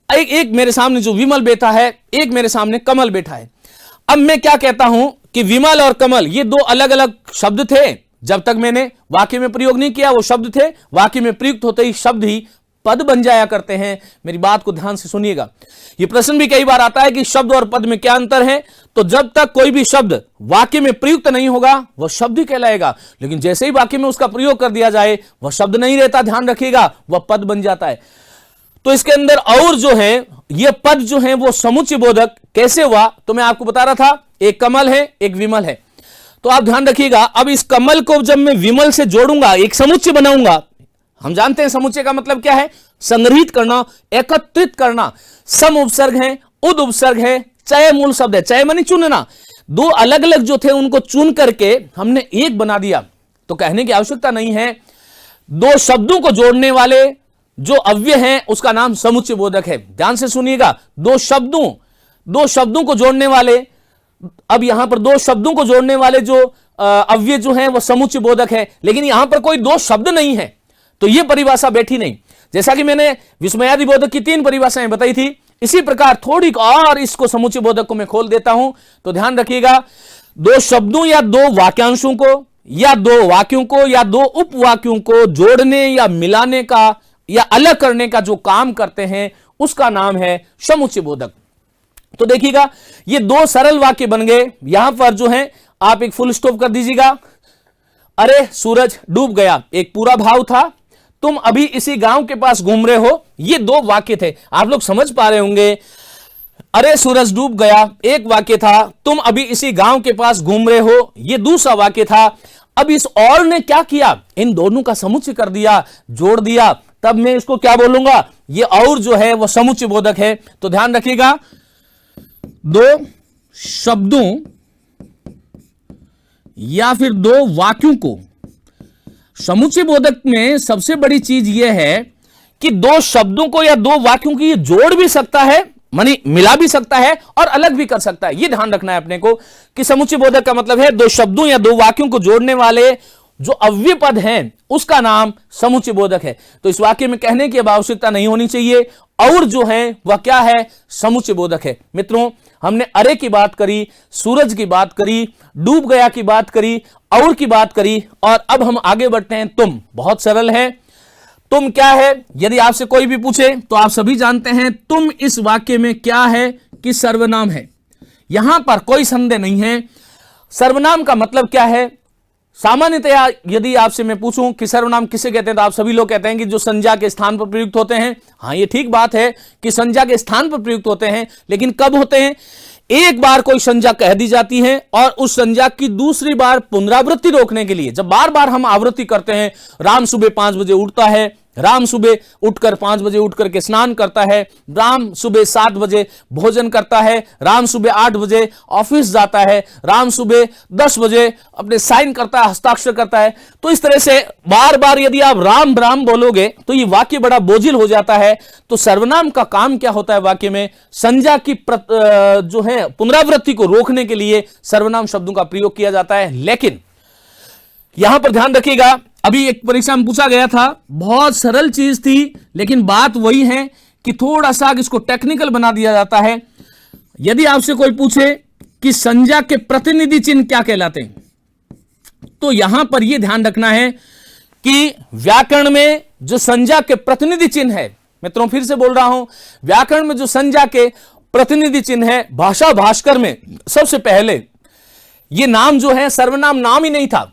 एक मेरे सामने जो विमल बैठा है, एक मेरे सामने कमल बैठा है। अब मैं क्या कहता हूं कि विमल और कमल ये दो अलग अलग शब्द थे, जब तक मैंने वाक्य में प्रयोग नहीं किया वो शब्द थे, वाक्य में प्रयुक्त होते ही शब्द ही पद बन जाया करते हैं। मेरी बात को ध्यान से सुनिएगा। यह प्रश्न भी कई बार आता है कि शब्द और पद में क्या अंतर है, तो जब तक कोई भी शब्द वाक्य में प्रयुक्त नहीं होगा वह शब्द ही कहलाएगा, लेकिन जैसे ही वाक्य में उसका प्रयोग कर दिया जाए वह शब्द नहीं रहता, ध्यान रखिएगा, वह पद बन जाता है। तो इसके अंदर और जो है ये पद जो है वो समुच्चय बोधक कैसे हुआ, तो मैं आपको बता रहा था, एक कमल है एक विमल है। तो आप ध्यान रखिएगा, अब इस कमल को जब मैं विमल से जोड़ूंगा, एक समुच्चय बनाऊंगा। हम जानते हैं समुच्चय का मतलब क्या है, संग्रहित करना, एकत्रित करना। सम उपसर्ग है, उद उपसर्ग है, चय मूल शब्द है, चय मानी चुनना। दो अलग अलग जो थे उनको चुन करके हमने एक बना दिया। तो कहने की आवश्यकता नहीं है, दो शब्दों को जोड़ने वाले जो अव्यय हैं उसका नाम समुच्चय बोधक है। ध्यान से सुनिएगा, दो शब्दों को जोड़ने वाले, अब यहां पर दो शब्दों को जोड़ने वाले जो अव्यय जो हैं वह समुच्चय बोधक है, लेकिन यहां पर कोई दो शब्द नहीं है, तो यह परिभाषा बैठी नहीं। जैसा कि मैंने विस्मयादि बोधक की 3 परिभाषाएं बताई थी, इसी प्रकार थोड़ी और इसको समुच्चय बोधक को मैं खोल देता हूं। तो ध्यान रखिएगा, दो शब्दों या दो वाक्यांशों को या दो वाक्यों को या दो उपवाक्यों को जोड़ने या मिलाने का या अलग करने का जो काम करते हैं उसका नाम है समुच्चय बोधक। तो देखिएगा, ये दो सरल वाक्य बन गए। यहां पर जो है आप एक फुल स्टॉप कर दीजिएगा। अरे सूरज डूब गया, एक पूरा भाव था, तुम अभी इसी गांव के पास घूम रहे हो, ये दो वाक्य थे। आप लोग समझ पा रहे होंगे, अरे सूरज डूब गया एक वाक्य था, तुम अभी इसी गांव के पास घूम रहे हो ये दूसरा वाक्य था। अब इस और ने क्या किया, इन दोनों का समुच्चय कर दिया, जोड़ दिया, तब मैं इसको क्या बोलूंगा, ये और जो है वह समुच्चय बोधक है। तो ध्यान रखिएगा, दो शब्दों या फिर दो वाक्यों को, समुच्चय बोधक में सबसे बड़ी चीज यह है कि दो शब्दों को या दो वाक्यों को ये जोड़ भी सकता है, मानी मिला भी सकता है और अलग भी कर सकता है। ये ध्यान रखना है अपने को कि समुच्चय बोधक का मतलब है दो शब्दों या दो वाक्यों को जोड़ने वाले जो अव्यय पद हैं उसका नाम समुच्चय बोधक है। तो इस वाक्य में कहने की अब आवश्यकता नहीं होनी चाहिए, और जो है वह क्या है, समुच्चय बोधक है। मित्रों, हमने अरे की बात करी, सूरज की बात करी, डूब गया की बात करी, और की बात करी, और अब हम आगे बढ़ते हैं। तुम बहुत सरल है। तुम क्या है, यदि आपसे कोई भी पूछे तो आप सभी जानते हैं तुम इस वाक्य में क्या है कि सर्वनाम है। यहां पर कोई संदेह नहीं है। सर्वनाम का मतलब क्या है, सामान्यतया यदि आपसे मैं पूछूं कि सर्वनाम किसे कहते हैं तो आप सभी लोग कहते हैं कि जो संज्ञा के स्थान पर प्रयुक्त होते हैं। हां, ये ठीक बात है कि संज्ञा के स्थान पर प्रयुक्त होते हैं, लेकिन कब होते हैं, एक बार कोई संज्ञा कह दी जाती है और उस संज्ञा की दूसरी बार पुनरावृत्ति रोकने के लिए, जब बार बार हम आवृत्ति करते हैं, राम सुबह 5 बजे उठता है, राम सुबह उठकर 5 बजे उठ करके स्नान करता है, राम सुबह 7 बजे भोजन करता है, राम सुबह 8 बजे ऑफिस जाता है, राम सुबह 10 बजे अपने साइन करता है, हस्ताक्षर करता है। तो इस तरह से बार बार यदि आप राम राम बोलोगे तो ये वाक्य बड़ा बोझिल हो जाता है। तो सर्वनाम का काम क्या होता है वाक्य में? संज्ञा की जो है पुनरावृत्ति को रोकने के लिए सर्वनाम शब्दों का प्रयोग किया जाता है। लेकिन यहां पर ध्यान रखिएगा, अभी एक परीक्षा में पूछा गया था, बहुत सरल चीज थी, लेकिन बात वही है कि थोड़ा सा इसको टेक्निकल बना दिया जाता है। यदि आपसे कोई पूछे कि संज्ञा के प्रतिनिधि चिन्ह क्या कहलाते हैं, तो यहां पर यह ध्यान रखना है कि व्याकरण में जो संज्ञा के प्रतिनिधि चिन्ह है, मित्रों फिर से बोल रहा हूं, व्याकरण में जो संज्ञा के प्रतिनिधि चिन्ह है, भाषा भास्कर में सबसे पहले यह नाम जो है सर्वनाम नाम ही नहीं था,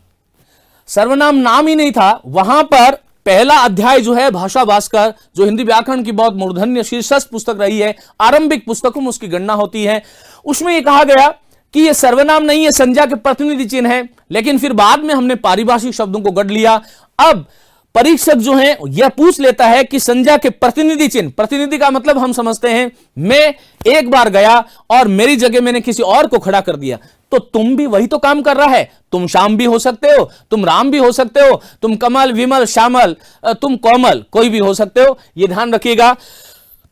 सर्वनाम नाम ही नहीं था। वहां पर पहला अध्याय जो है भाषा भास्कर, जो हिंदी व्याकरण की बहुत मूर्धन्य शीर्षस्थ पुस्तक रही है, आरंभिक पुस्तकों में उसकी गणना होती है, उसमें यह कहा गया कि यह सर्वनाम नहीं है, संज्ञा के प्रतिनिधि चिन्ह है। लेकिन फिर बाद में हमने पारिभाषिक शब्दों को गढ़ लिया। अब परीक्षक जो है यह पूछ लेता है कि संज्ञा के प्रतिनिधि चिन्ह, प्रतिनिधि का मतलब हम समझते हैं मैं एक बार गया और मेरी जगह मैंने किसी और को खड़ा कर दिया, तो तुम भी वही तो काम कर रहा है। तुम श्याम भी हो सकते हो, तुम राम भी हो सकते हो, तुम कमल, विमल, श्यामल, तुम कोमल, कोई भी हो सकते हो, यह ध्यान रखिएगा।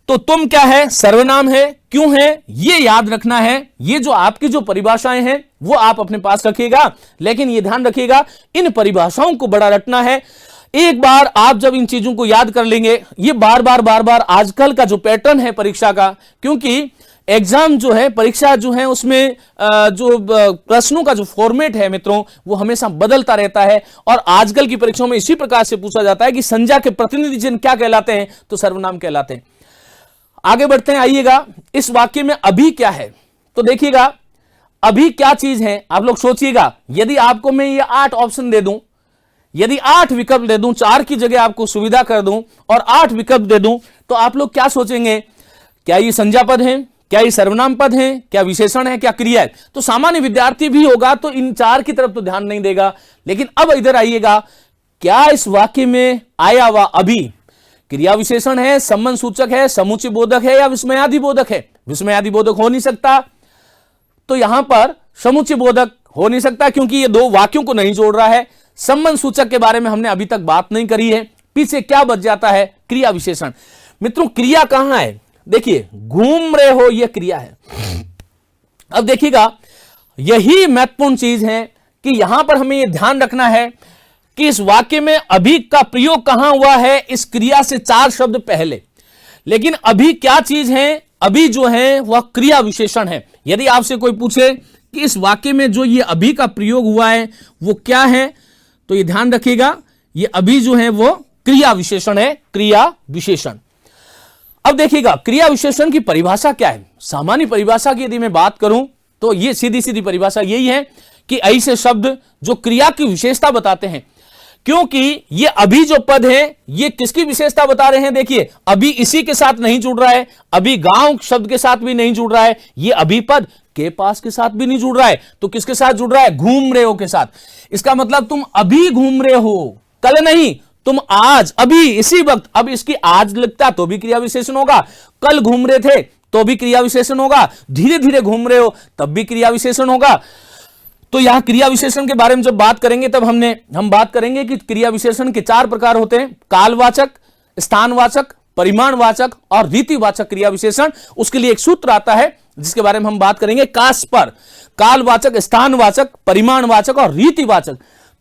तो तुम क्या है? सर्वनाम है। क्यों है यह याद रखना है। ये जो आपकी जो परिभाषाएं हैं वो आप अपने पास रखिएगा, लेकिन यह ध्यान रखिएगा इन परिभाषाओं को बड़ा रटना है। एक बार आप जब इन चीजों को याद कर लेंगे, ये बार बार आजकल का जो पैटर्न है परीक्षा का, क्योंकि एग्जाम जो है, परीक्षा जो है, उसमें जो प्रश्नों का जो फॉर्मेट है मित्रों वो हमेशा बदलता रहता है। और आजकल की परीक्षाओं में इसी प्रकार से पूछा जाता है कि संज्ञा के प्रतिनिधि चिन्ह क्या कहलाते हैं, तो सर्वनाम कहलाते हैं। आगे बढ़ते हैं, आइएगा इस वाक्य में अभी क्या है। तो देखिएगा अभी क्या चीज है, आप लोग सोचिएगा। यदि आपको मैं ये 8 ऑप्शन दे दूं, यदि 8 विकल्प दे दूं, 4 की जगह आपको सुविधा कर दूं और 8 विकल्प दे दूं, तो आप लोग क्या सोचेंगे? क्या ये संज्ञा पद है, क्या ये सर्वनाम पद है, क्या विशेषण है, क्या क्रिया है? तो सामान्य विद्यार्थी भी होगा तो इन 4 की तरफ तो ध्यान नहीं देगा। लेकिन अब इधर आइएगा, क्या इस वाक्य में आया हुआ अभी क्रिया विशेषण है, संबंध सूचक है, समुच्चय बोधक है या विस्मयादि बोधक है? विस्मयादि बोधक हो नहीं सकता, तो यहां पर समुच्चय बोधक हो नहीं सकता क्योंकि ये 2 वाक्यों को नहीं जोड़ रहा है। संबंध सूचक के बारे में हमने अभी तक बात नहीं करी है। पीछे क्या बच जाता है? क्रिया विशेषण। मित्रों क्रिया कहां है? देखिए घूम रहे हो, यह क्रिया है। अब देखिएगा यही महत्वपूर्ण चीज है कि यहां पर हमें यह ध्यान रखना है कि इस वाक्य में अभी का प्रयोग कहां हुआ है? इस क्रिया से 4 शब्द पहले। लेकिन अभी क्या चीज है? अभी जो है वह क्रिया विशेषण है। यदि आपसे कोई पूछे कि इस वाक्य में जो ये अभी का प्रयोग हुआ है वो क्या है, तो ये ध्यान रखिएगा ये अभी जो है वो क्रिया विशेषण है, क्रिया विशेषण। अब देखिएगा क्रिया विशेषण की परिभाषा क्या है। सामान्य परिभाषा की यदि मैं बात करूं तो ये सीधी सीधी परिभाषा यही है कि ऐसे शब्द जो क्रिया की विशेषता बताते हैं, क्योंकि ये अभी जो पद है ये किसकी विशेषता बता रहे हैं? देखिए अभी इसी के साथ नहीं जुड़ रहा है, अभी गांव शब्द के साथ भी नहीं जुड़ रहा है, ये अभी पद के पास के साथ भी नहीं जुड़ रहा है, तो किसके साथ जुड़ रहा है? घूम रहे हो के साथ। इसका मतलब तुम अभी घूम रहे हो, कल नहीं, तुम आज, अभी, इसी वक्त। अब इसकी आज लगता तो भी क्रिया विशेषण होगा, कल घूम रहे थे तो भी क्रिया विशेषण होगा, धीरे धीरे घूम रहे हो तब भी क्रिया विशेषण होगा। तो यहां क्रिया विशेषण के बारे में जब बात करेंगे तब हम बात करेंगे कि क्रिया विशेषण के 4 प्रकार होते हैं: कालवाचक, स्थानवाचक, परिमाणवाचक और रीतिवाचक क्रिया विशेषण। उसके लिए एक सूत्र आता है जिसके बारे में हम बात करेंगे, कास पर। कालवाचक, स्थानवाचक, परिमाणवाचक और रीतिवाचक।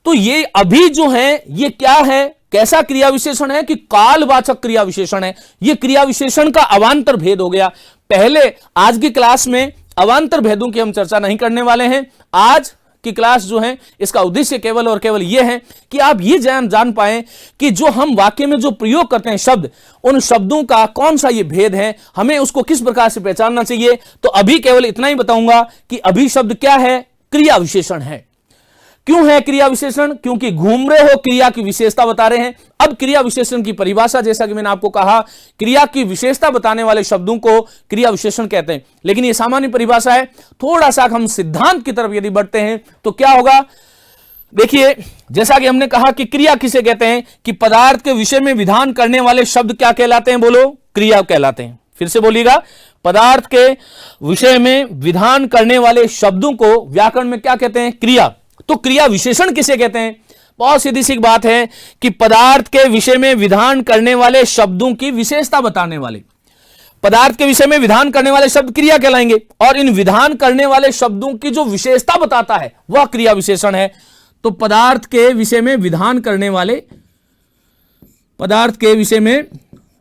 तो ये अभी जो है ये क्या है? कैसा क्रिया विशेषण है कि कालवाचक क्रिया विशेषण है। ये क्रिया विशेषण का अवान्तर भेद हो गया। पहले आज की क्लास में अवान्तर भेदों की हम चर्चा नहीं करने वाले हैं। आज की क्लास जो है इसका उद्देश्य केवल और केवल यह है कि आप ये जान पाएं कि जो हम वाक्य में जो प्रयोग करते हैं शब्द, उन शब्दों का कौन सा ये भेद है, हमें उसको किस प्रकार से पहचानना चाहिए। तो अभी केवल इतना ही बताऊंगा कि अभी शब्द क्या है? क्रिया विशेषण है। क्यों है क्रिया विशेषण? क्योंकि घूम रहे हो क्रिया की विशेषता बता रहे हैं। अब क्रिया विशेषण की परिभाषा, जैसा कि मैंने आपको कहा, क्रिया की विशेषता बताने वाले शब्दों को क्रिया विशेषण कहते हैं। लेकिन यह सामान्य परिभाषा है। थोड़ा सा हम सिद्धांत की तरफ यदि बढ़ते हैं तो क्या होगा? देखिए, जैसा कि हमने कहा कि क्रिया किसे कहते हैं, कि पदार्थ के विषय में विधान करने वाले शब्द क्या कहलाते हैं, बोलो, क्रिया कहलाते हैं। फिर से बोलिएगा, पदार्थ के विषय में विधान करने वाले शब्दों को व्याकरण में क्या कहते हैं, क्रिया। तो क्रिया विशेषण किसे कहते हैं? बहुत सीधी सी बात है कि पदार्थ के विषय में विधान करने वाले शब्दों की विशेषता बताने वाले, पदार्थ के विषय में विधान करने वाले शब्द क्रिया कहलाएंगे, और इन विधान करने वाले शब्दों की जो विशेषता बताता है वह क्रिया विशेषण है। तो पदार्थ के विषय में विधान करने वाले, पदार्थ के विषय में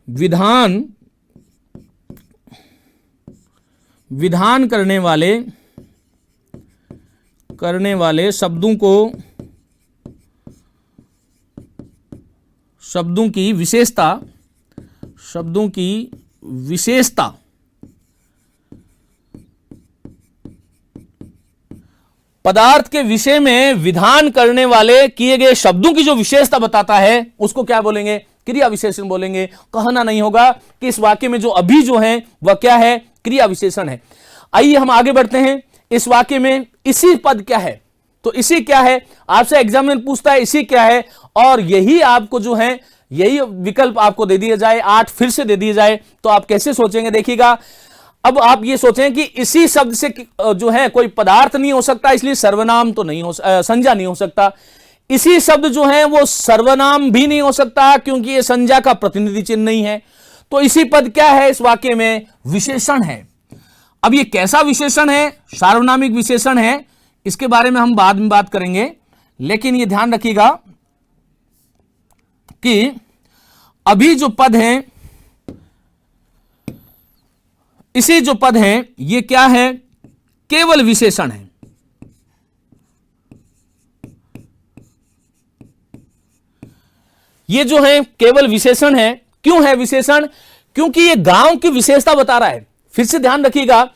विधान करने वाले शब्दों को, शब्दों की विशेषता पदार्थ के विषय में विधान करने वाले किए गए शब्दों की जो विशेषता बताता है उसको क्या बोलेंगे, क्रिया विशेषण बोलेंगे। कहना नहीं होगा कि इस वाक्य में जो अभी जो है वह क्या है, क्रिया विशेषण है। आइए हम आगे बढ़ते हैं। इस वाक्य में इसी पद क्या है, तो इसी क्या है, आपसे एग्जाम में पूछता है इसी क्या है, और यही आपको जो है, यही विकल्प आपको दे दिया जाए, 8 फिर से दे दिए जाए, तो आप कैसे सोचेंगे? देखिएगा, अब आप ये सोचें कि इसी शब्द से जो है कोई पदार्थ नहीं हो सकता, इसलिए सर्वनाम तो नहीं हो, संज्ञा नहीं हो सकता। इसी शब्द जो है वो सर्वनाम भी नहीं हो सकता क्योंकि ये संज्ञा का प्रतिनिधि चिन्ह नहीं है। तो इसी पद क्या है इस वाक्य में, विशेषण है। अब ये कैसा विशेषण है? सार्वनामिक विशेषण है। इसके बारे में हम बाद में बात करेंगे, लेकिन ये ध्यान रखिएगा कि अभी जो पद है, इसी जो पद है ये क्या है, केवल विशेषण है। ये जो है केवल विशेषण है। क्यों है विशेषण? क्योंकि ये गांव की विशेषता बता रहा है। फिर से ध्यान रखिएगा,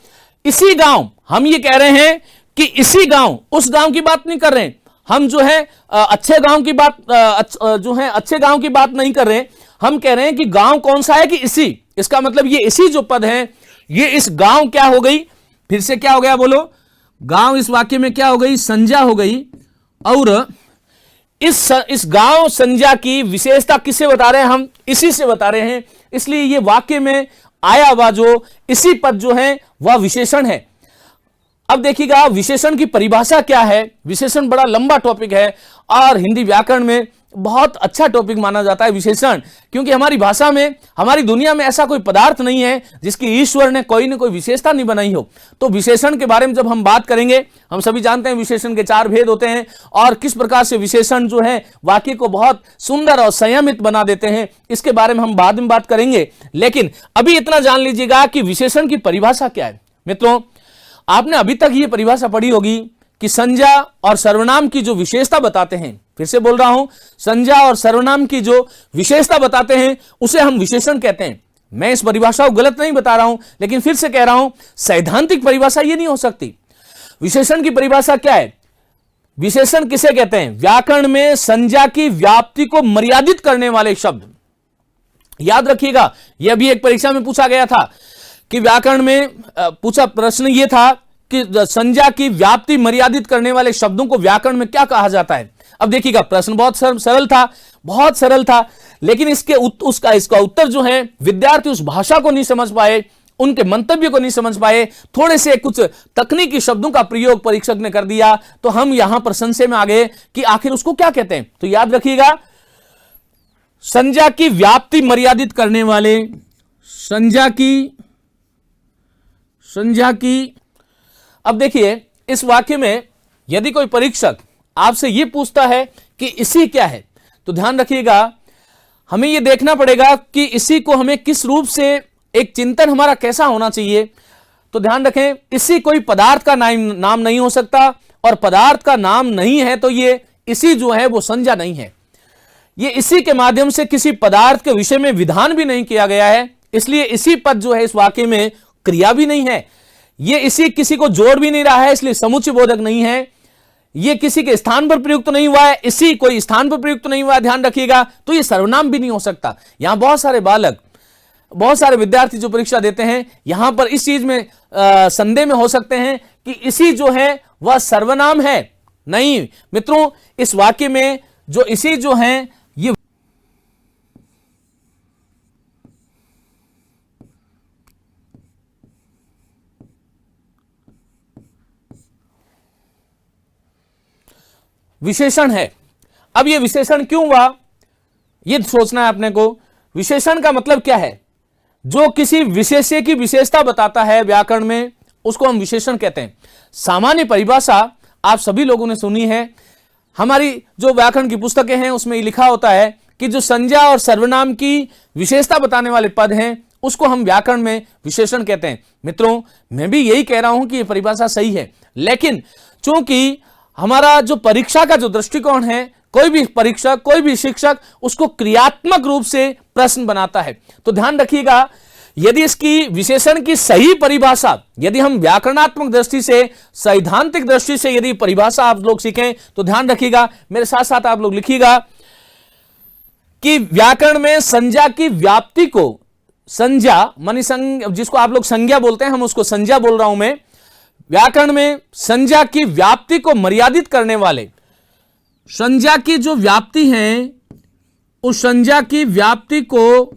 इसी गांव, हम ये कह रहे हैं कि इसी गांव, उस गांव की बात नहीं कर रहे हैं हम, जो है अच्छे गांव की बात, जो है अच्छे गांव की बात नहीं कर रहे हैं। हम कह रहे हैं कि गांव कौन सा है, कि इसी, इसका मतलब ये इसी जो पद है ये इस गांव क्या हो गई, फिर से क्या हो गया बोलो, गांव इस वाक्य में क्या हो गई, संज्ञा हो गई। और इस गांव संज्ञा की विशेषता किससे बता रहे हैं हम, इसी से बता रहे हैं। इसलिए ये वाक्य में आया हुआ जो इसी पद जो है वह विशेषण है। अब देखिएगा विशेषण की परिभाषा क्या है। विशेषण बड़ा लंबा टॉपिक है और हिंदी व्याकरण में बहुत अच्छा टॉपिक माना जाता है विशेषण, क्योंकि हमारी भाषा में, हमारी दुनिया में ऐसा कोई पदार्थ नहीं है जिसकी ईश्वर ने कोई न कोई विशेषता नहीं बनाई हो। तो विशेषण के बारे में जब हम बात करेंगे, हम सभी जानते हैं विशेषण के 4 भेद होते हैं और किस प्रकार से विशेषण जो है वाक्य को बहुत सुंदर और संयमित बना देते हैं, इसके बारे में हम बाद में बात करेंगे। लेकिन अभी इतना जान लीजिएगा कि विशेषण की परिभाषा क्या है। मित्रों, आपने अभी तक ये परिभाषा पढ़ी होगी कि संज्ञा और सर्वनाम की जो विशेषता बताते हैं, फिर से बोल रहा हूं, संज्ञा और सर्वनाम की जो विशेषता बताते हैं उसे हम विशेषण कहते हैं। मैं इस परिभाषा को गलत नहीं बता रहा हूं, लेकिन फिर से कह रहा हूं, सैद्धांतिक परिभाषा ये नहीं हो सकती। विशेषण की परिभाषा क्या है? विशेषण किसे कहते हैं? व्याकरण में संज्ञा की व्याप्ति को मर्यादित करने वाले शब्द। याद रखिएगा, यह भी एक परीक्षा में पूछा गया था कि व्याकरण में पूछा प्रश्न यह था कि संज्ञा की व्याप्ति मर्यादित करने वाले शब्दों को व्याकरण में क्या कहा जाता है। अब देखिएगा, प्रश्न बहुत सरल था, लेकिन इसका उत्तर जो है विद्यार्थी उस भाषा को नहीं समझ पाए, उनके मंतव्य को नहीं समझ पाए, थोड़े से कुछ तकनीकी शब्दों का प्रयोग परीक्षक ने कर दिया, तो हम यहां पर संशय में आ गए कि आखिर उसको क्या कहते हैं। तो याद रखिएगा, संज्ञा की व्याप्ति मर्यादित करने वाले, संज्ञा की अब देखिए, इस वाक्य में यदि कोई परीक्षक आपसे यह पूछता है कि इसी क्या है, तो ध्यान रखिएगा, हमें यह देखना पड़ेगा कि इसी को हमें किस रूप से, एक चिंतन हमारा कैसा होना चाहिए। तो ध्यान रखें, इसी कोई पदार्थ का नाम नहीं हो सकता, और पदार्थ का नाम नहीं है तो ये इसी जो है वो संज्ञा नहीं है। ये इसी के माध्यम से किसी पदार्थ के विषय में विधान भी नहीं किया गया है, इसलिए इसी पद जो है इस वाक्य में क्रिया भी नहीं है। ये इसी किसी को जोड़ भी नहीं रहा है, इसलिए समुच्चय बोधक नहीं है। ये किसी के स्थान पर प्रयुक्त नहीं हुआ है, इसी कोई स्थान पर प्रयुक्त नहीं हुआ है, ध्यान रखिएगा। तो ये सर्वनाम भी नहीं हो सकता। यहां बहुत सारे बालक, बहुत सारे विद्यार्थी जो परीक्षा देते हैं, यहां पर इस चीज में संदेह में हो सकते हैं कि इसी जो है वह सर्वनाम है। नहीं मित्रों, इस वाक्य में जो इसी जो हैं ये विशेषण है। अब ये विशेषण क्यों हुआ, ये सोचना है अपने को। विशेषण का मतलब क्या है? जो किसी विशेष्य की विशेषता बताता है व्याकरण में, उसको हम विशेषण कहते हैं। सामान्य परिभाषा आप सभी लोगों ने सुनी है, हमारी जो व्याकरण की पुस्तकें हैं उसमें लिखा होता है कि जो संज्ञा और सर्वनाम की विशेषता बताने वाले पद हैं उसको हम व्याकरण में विशेषण कहते हैं। मित्रों, मैं भी यही कह रहा हूं कि यह परिभाषा सही है, लेकिन चूंकि हमारा जो परीक्षा का जो दृष्टिकोण है, कोई भी परीक्षक, कोई भी शिक्षक उसको क्रियात्मक रूप से प्रश्न बनाता है, तो ध्यान रखिएगा, यदि इसकी विशेषण की सही परिभाषा, यदि हम व्याकरणात्मक दृष्टि से, सैद्धांतिक दृष्टि से यदि परिभाषा आप लोग सीखें, तो ध्यान रखिएगा, मेरे साथ साथ आप लोग लिखिएगा कि व्याकरण में संज्ञा की व्याप्ति को, संज्ञा मानी जिसको आप लोग संज्ञा बोलते हैं, हम उसको संज्ञा बोल रहा हूं मैं, व्याकरण में संज्ञा की व्याप्ति को मर्यादित करने वाले, संज्ञा की जो व्याप्ति है उस संज्ञा की व्याप्ति को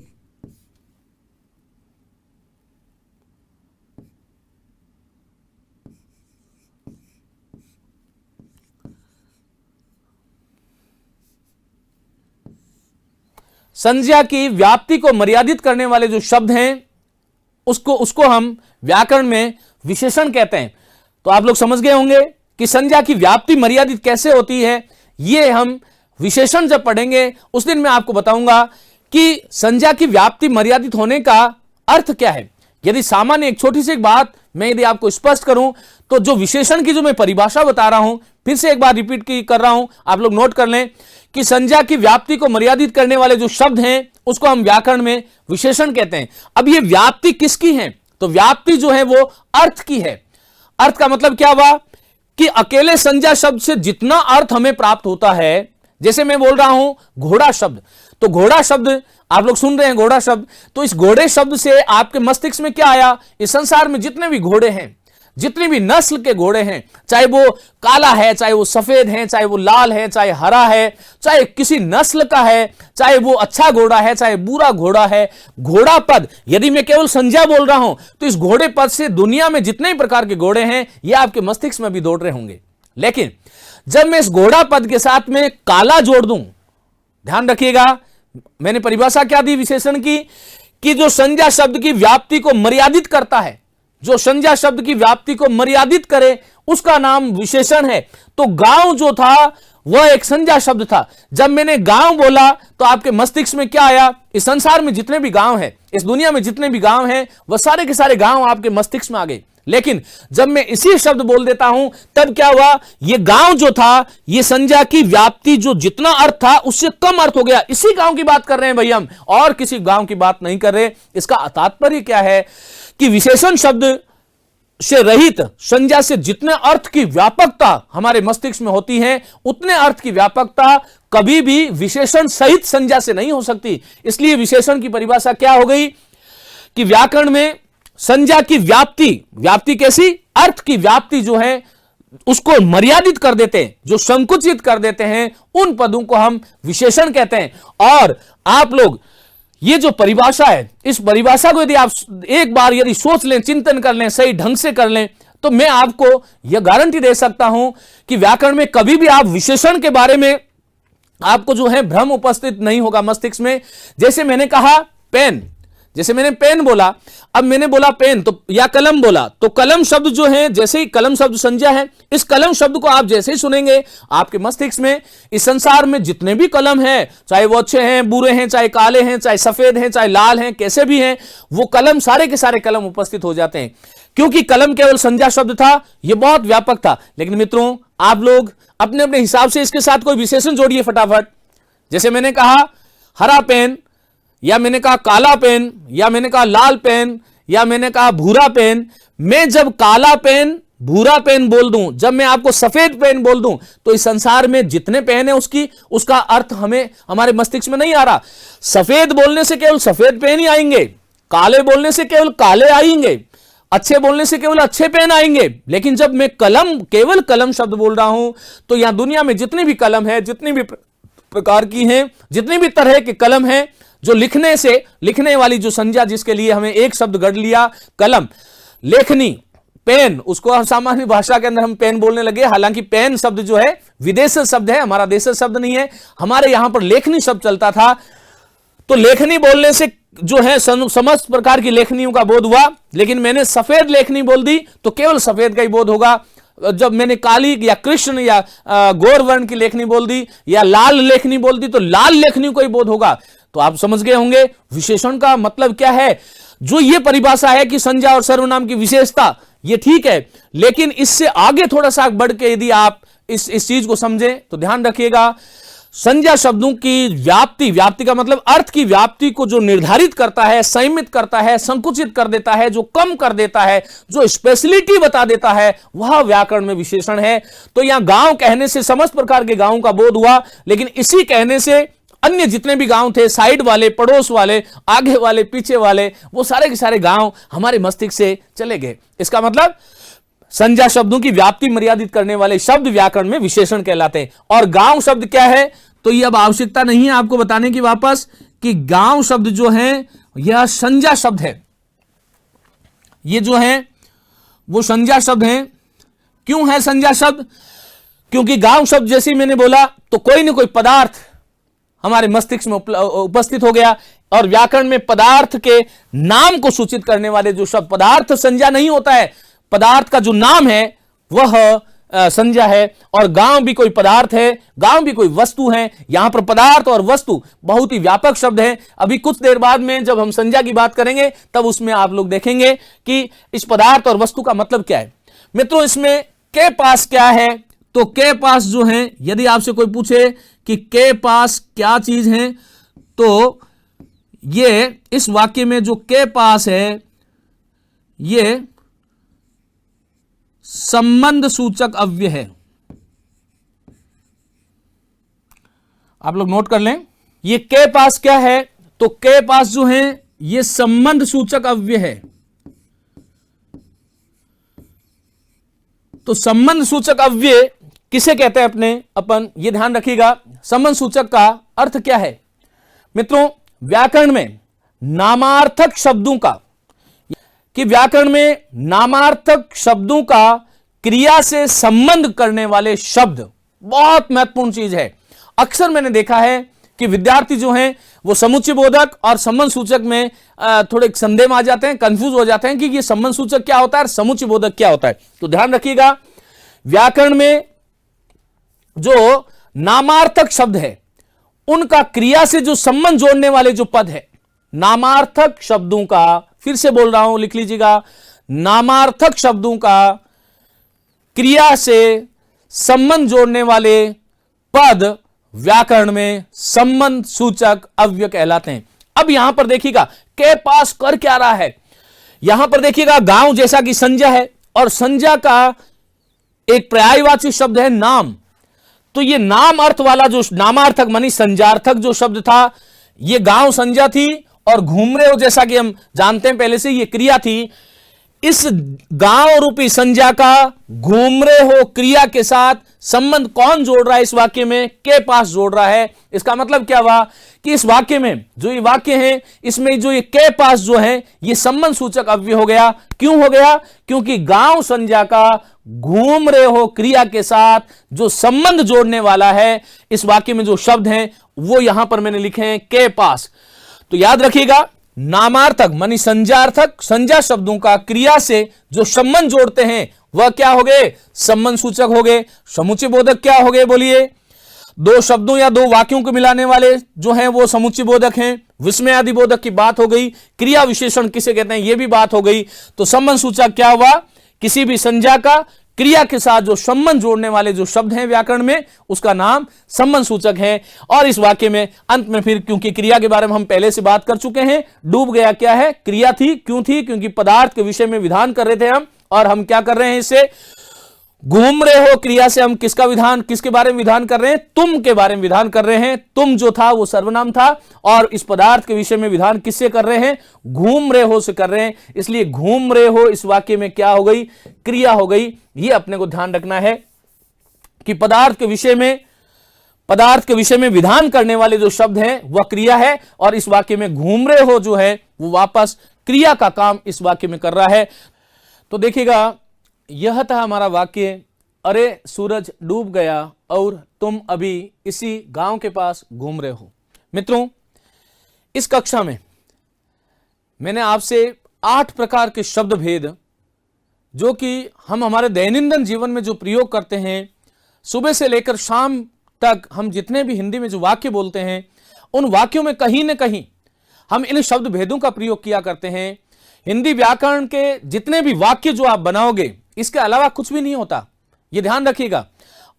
संज्ञा की व्याप्ति को मर्यादित करने वाले जो शब्द हैं उसको हम व्याकरण में विशेषण कहते हैं। तो आप लोग समझ गए होंगे कि संज्ञा की व्याप्ति मर्यादित कैसे होती है। ये हम विशेषण जब पढ़ेंगे उस दिन मैं आपको बताऊंगा कि संज्ञा की व्याप्ति मर्यादित होने का अर्थ क्या है। यदि सामान्य एक छोटी सी एक बात मैं यदि आपको स्पष्ट करूं, तो जो विशेषण की जो मैं परिभाषा बता रहा हूं, फिर से एक बार रिपीट कर रहा हूं, आप लोग नोट कर लें कि संज्ञा की व्याप्ति को मर्यादित करने वाले जो शब्द हैं उसको हम व्याकरण में विशेषण कहते हैं। अब ये व्याप्ति किसकी है? तो व्याप्ति जो है वो अर्थ की है। अर्थ का मतलब क्या हुआ कि अकेले संज्ञा शब्द से जितना अर्थ हमें प्राप्त होता है, जैसे मैं बोल रहा हूं घोड़ा शब्द, तो घोड़ा शब्द आप लोग सुन रहे हैं, घोड़ा शब्द, तो इस घोड़े शब्द से आपके मस्तिष्क में क्या आया? इस संसार में जितने भी घोड़े हैं, जितनी भी नस्ल के घोड़े हैं, चाहे वो काला है, चाहे वो सफेद है, चाहे वो लाल है, चाहे हरा है, चाहे किसी नस्ल का है, चाहे वो अच्छा घोड़ा है, चाहे बुरा घोड़ा है, घोड़ा पद, यदि मैं केवल संज्ञा बोल रहा हूं तो इस घोड़े पद से दुनिया में जितने प्रकार के घोड़े हैं ये आपके मस्तिष्क में भी दौड़ रहे होंगे। लेकिन जब मैं इस घोड़ा पद के साथ में काला जोड़ दूं, ध्यान रखिएगा, मैंने परिभाषा क्या दी विशेषण की, कि जो संज्ञा शब्द की व्याप्ति को मर्यादित करता है, जो संज्ञा शब्द की व्याप्ति को मर्यादित करे उसका नाम विशेषण है। तो गांव जो था वह एक संज्ञा शब्द था। जब मैंने गांव बोला तो आपके मस्तिष्क में क्या आया? इस संसार में जितने भी गांव हैं, इस दुनिया में जितने भी गांव हैं, वह सारे के सारे गांव आपके मस्तिष्क में आ गए। लेकिन जब मैं इसी शब्द बोल देता हूं तब क्या हुआ? ये गांव जो था, ये संज्ञा की व्याप्ति जो जितना अर्थ था उससे कम अर्थ हो गया। इसी गांव की बात कर रहे हैं भाई हम, और किसी गांव की बात नहीं कर रहे। इसका तात्पर्य क्या है कि विशेषण शब्द से रहित संज्ञा से जितने अर्थ की व्यापकता हमारे मस्तिष्क में होती है, उतने अर्थ की व्यापकता कभी भी विशेषण सहित संज्ञा से नहीं हो सकती। इसलिए विशेषण की परिभाषा क्या हो गई कि व्याकरण में संज्ञा की व्याप्ति कैसी? अर्थ की व्याप्ति जो है उसको मर्यादित कर देते हैं, जो संकुचित कर देते हैं, उन पदों को हम विशेषण कहते हैं। और आप लोग ये जो परिभाषा है, इस परिभाषा को यदि आप एक बार यदि सोच लें, चिंतन कर लें, सही ढंग से कर लें, तो मैं आपको यह गारंटी दे सकता हूं कि व्याकरण में कभी भी आप विशेषण के बारे में आपको जो है भ्रम उपस्थित नहीं होगा मस्तिष्क में। जैसे मैंने कहा पेन, जैसे मैंने पेन बोला, अब मैंने बोला पेन तो या कलम बोला, तो कलम शब्द जो है, जैसे ही कलम शब्द संज्ञा है, इस कलम शब्द को आप जैसे ही सुनेंगे आपके मस्तिष्क में इस संसार में जितने भी कलम हैं, चाहे वो अच्छे हैं, बुरे हैं, चाहे काले हैं, चाहे सफेद हैं, चाहे लाल हैं, कैसे भी हैं, वो कलम सारे के सारे कलम उपस्थित हो जाते हैं। क्योंकि कलम केवल संज्ञा शब्द था, यह बहुत व्यापक था। लेकिन मित्रों, आप लोग अपने अपने हिसाब से इसके साथ कोई विशेषण जोड़िए फटाफट। जैसे मैंने कहा हरा पेन, या मैंने कहा काला पेन, या मैंने कहा लाल पेन, या मैंने कहा भूरा पेन। मैं जब काला पेन, भूरा पेन बोल दूं, जब मैं आपको सफेद पेन बोल दूं, तो इस संसार में जितने पेन है उसका अर्थ हमारे मस्तिष्क में नहीं आ रहा। सफेद बोलने से केवल सफेद पेन ही आएंगे, काले बोलने से केवल काले आएंगे, अच्छे बोलने से केवल अच्छे पेन आएंगे, लेकिन जब मैं केवल कलम शब्द बोल रहा हूं तो यहां दुनिया में जितनी भी कलम है, जितनी भी प्रकार की हैं, जितनी भी तरह के कलम हैं, जो लिखने वाली जो संज्ञा जिसके लिए हमें एक शब्द गढ़ लिया, कलम, लेखनी, पेन, उसको हम सामान्य भाषा के अंदर हम पेन बोलने लगे। हालांकि पेन शब्द जो है विदेशी शब्द है, हमारा देशी शब्द नहीं है। हमारे यहां पर लेखनी शब्द चलता था, तो लेखनी बोलने से जो है समस्त प्रकार की लेखनियों का बोध हुआ। लेकिन मैंने सफेद लेखनी बोल दी तो केवल सफेद का ही बोध होगा। जब मैंने काली या कृष्ण या गौर वर्ण की लेखनी बोल दी या लाल लेखनी बोल दी तो लाल लेखनी को ही बोध होगा। तो आप समझ गए होंगे विशेषण का मतलब क्या है। जो ये परिभाषा है कि संज्ञा और सर्वनाम की विशेषता, ये ठीक है, लेकिन इससे आगे थोड़ा सा बढ़ के यदि आप इस चीज को समझें तो ध्यान रखिएगा, संज्ञा शब्दों की व्याप्ति का मतलब अर्थ की व्याप्ति को जो निर्धारित करता है, संयमित करता है, संकुचित कर देता है, जो कम कर देता है, जो स्पेशलिटी बता देता है, वह व्याकरण में विशेषण है। तो यहां गांव कहने से समस्त प्रकार के गांवों का बोध हुआ, लेकिन इसी कहने से अन्य जितने भी गांव थे, साइड वाले, पड़ोस वाले, आगे वाले, पीछे वाले, वो सारे के सारे गांव हमारे मस्तिष्क से चले गए। इसका मतलब संज्ञा शब्दों की व्याप्ति मर्यादित करने वाले शब्द व्याकरण में विशेषण कहलाते हैं। और गांव शब्द क्या है, तो ये अब आवश्यकता नहीं है आपको बताने की वापस कि गांव शब्द जो है यह संज्ञा शब्द है। ये जो है वो संज्ञा शब्द है। क्यों है संज्ञा शब्द? क्योंकि गांव शब्द जैसे मैंने बोला तो कोई ना कोई पदार्थ हमारे मस्तिष्क में उपस्थित हो गया, और व्याकरण में पदार्थ के नाम को सूचित करने वाले जो शब्द, पदार्थ संज्ञा नहीं होता है, पदार्थ का जो नाम है वह संज्ञा है। और गांव भी कोई पदार्थ है, गांव भी कोई वस्तु है। यहां पर पदार्थ और वस्तु बहुत ही व्यापक शब्द है। अभी कुछ देर बाद में जब हम संज्ञा की बात करेंगे तब उसमें आप लोग देखेंगे कि इस पदार्थ और वस्तु का मतलब क्या है। मित्रों, इसमें के पास क्या है, तो के पास जो है, यदि आपसे कोई पूछे कि के पास क्या चीज है, तो ये इस वाक्य में जो के पास है ये संबंध सूचक अव्यय है। आप लोग नोट कर लें, ये के पास क्या है, तो के पास जो है ये संबंध सूचक अव्यय है। तो संबंध सूचक अव्यय किसे कहते हैं अपन ये ध्यान रखिएगा। संबंध सूचक का अर्थ क्या है मित्रों? व्याकरण में नामार्थक शब्दों का, कि व्याकरण में नामार्थक शब्दों का क्रिया से संबंध करने वाले शब्द बहुत महत्वपूर्ण चीज है। अक्सर मैंने देखा है कि विद्यार्थी जो हैं वो समुच्चय बोधक और संबंध सूचक में थोड़े संदेह में आ जाते हैं, कंफ्यूज हो जाते हैं कि ये संबंध सूचक क्या होता है और समुच्चय बोधक क्या होता है। तो ध्यान रखिएगा, व्याकरण में जो नामार्थक शब्द है उनका क्रिया से जो संबंध जोड़ने वाले जो पद है, नामार्थक शब्दों का, फिर से बोल रहा हूं, लिख लीजिएगा, नामार्थक शब्दों का क्रिया से संबंध जोड़ने वाले पद व्याकरण में संबंध सूचक अव्यय कहलाते हैं। अब यहां पर देखिएगा के पास कर क्या रहा है। यहां पर देखिएगा गांव जैसा कि संज्ञा है और संज्ञा का एक पर्यायवाची शब्द है नाम। तो ये नाम अर्थ वाला जो नामार्थक मानी संज्ञार्थक जो शब्द था, ये गांव संज्ञा थी और घूम रहे हो जैसा कि हम जानते हैं पहले से ये क्रिया थी। इस गांव रूपी संज्ञा का घूम रहे हो क्रिया के साथ संबंध कौन जोड़ रहा है इस वाक्य में? के पास जोड़ रहा है। इसका मतलब क्या हुआ कि इस वाक्य में जो ये वाक्य है इसमें जो ये के पास जो है ये संबंध सूचक अव्यय हो गया। क्यों हो गया? क्योंकि गांव संज्ञा का घूम रहे हो क्रिया के साथ जो संबंध जोड़ने वाला है इस वाक्य में जो शब्द हैं वो यहां पर मैंने लिखे हैं के पास। तो याद रखिएगा, नामार्थक मानी संज्ञार्थक, संज्ञा शब्दों का क्रिया से जो संबंध जोड़ते हैं वह क्या हो गए? संबंध सूचक हो गए। समुच्चय बोधक क्या हो गए बोलिए? दो शब्दों या दो वाक्यों को मिलाने वाले जो हैं वो समुच्चय बोधक हैं। विस्मय आदि बोधक की बात हो गई। क्रिया विशेषण किसे कहते हैं ये भी बात हो गई। तो संबंध सूचक क्या हुआ? किसी भी संज्ञा का क्रिया के साथ जो संबंध जोड़ने वाले जो शब्द हैं व्याकरण में उसका नाम संबंध सूचक है। और इस वाक्य में अंत में फिर, क्योंकि क्रिया के बारे में हम पहले से बात कर चुके हैं, डूब गया क्या है? क्रिया थी। क्यों थी? क्योंकि पदार्थ के विषय में विधान कर रहे थे हम, और हम क्या कर रहे हैं इसे घूम रहे हो क्रिया से हम किसका विधान, किसके बारे में विधान कर रहे हैं? तुम के बारे में विधान कर रहे हैं। तुम जो था वो सर्वनाम था और इस पदार्थ के विषय में विधान किससे कर रहे हैं? घूम रहे हो से कर रहे हैं। इसलिए घूम रहे हो इस वाक्य में क्या हो गई? क्रिया हो गई। ये अपने को ध्यान रखना है कि पदार्थ के विषय में विधान करने वाले जो शब्द हैं वह क्रिया है और इस वाक्य में घूम रहे हो जो है वो वापस क्रिया का काम इस वाक्य में कर रहा है। तो देखिएगा, यह था हमारा वाक्य, अरे सूरज डूब गया और तुम अभी इसी गांव के पास घूम रहे हो। मित्रों, इस कक्षा में मैंने आपसे 8 प्रकार के शब्द भेद जो कि हम हमारे दैनंदिन जीवन में जो प्रयोग करते हैं, सुबह से लेकर शाम तक हम जितने भी हिंदी में जो वाक्य बोलते हैं, उन वाक्यों में कहीं ना कहीं हम इन शब्द भेदों का प्रयोग किया करते हैं। हिंदी व्याकरण के जितने भी वाक्य जो आप बनाओगे, इसके अलावा कुछ भी नहीं होता, यह ध्यान रखिएगा।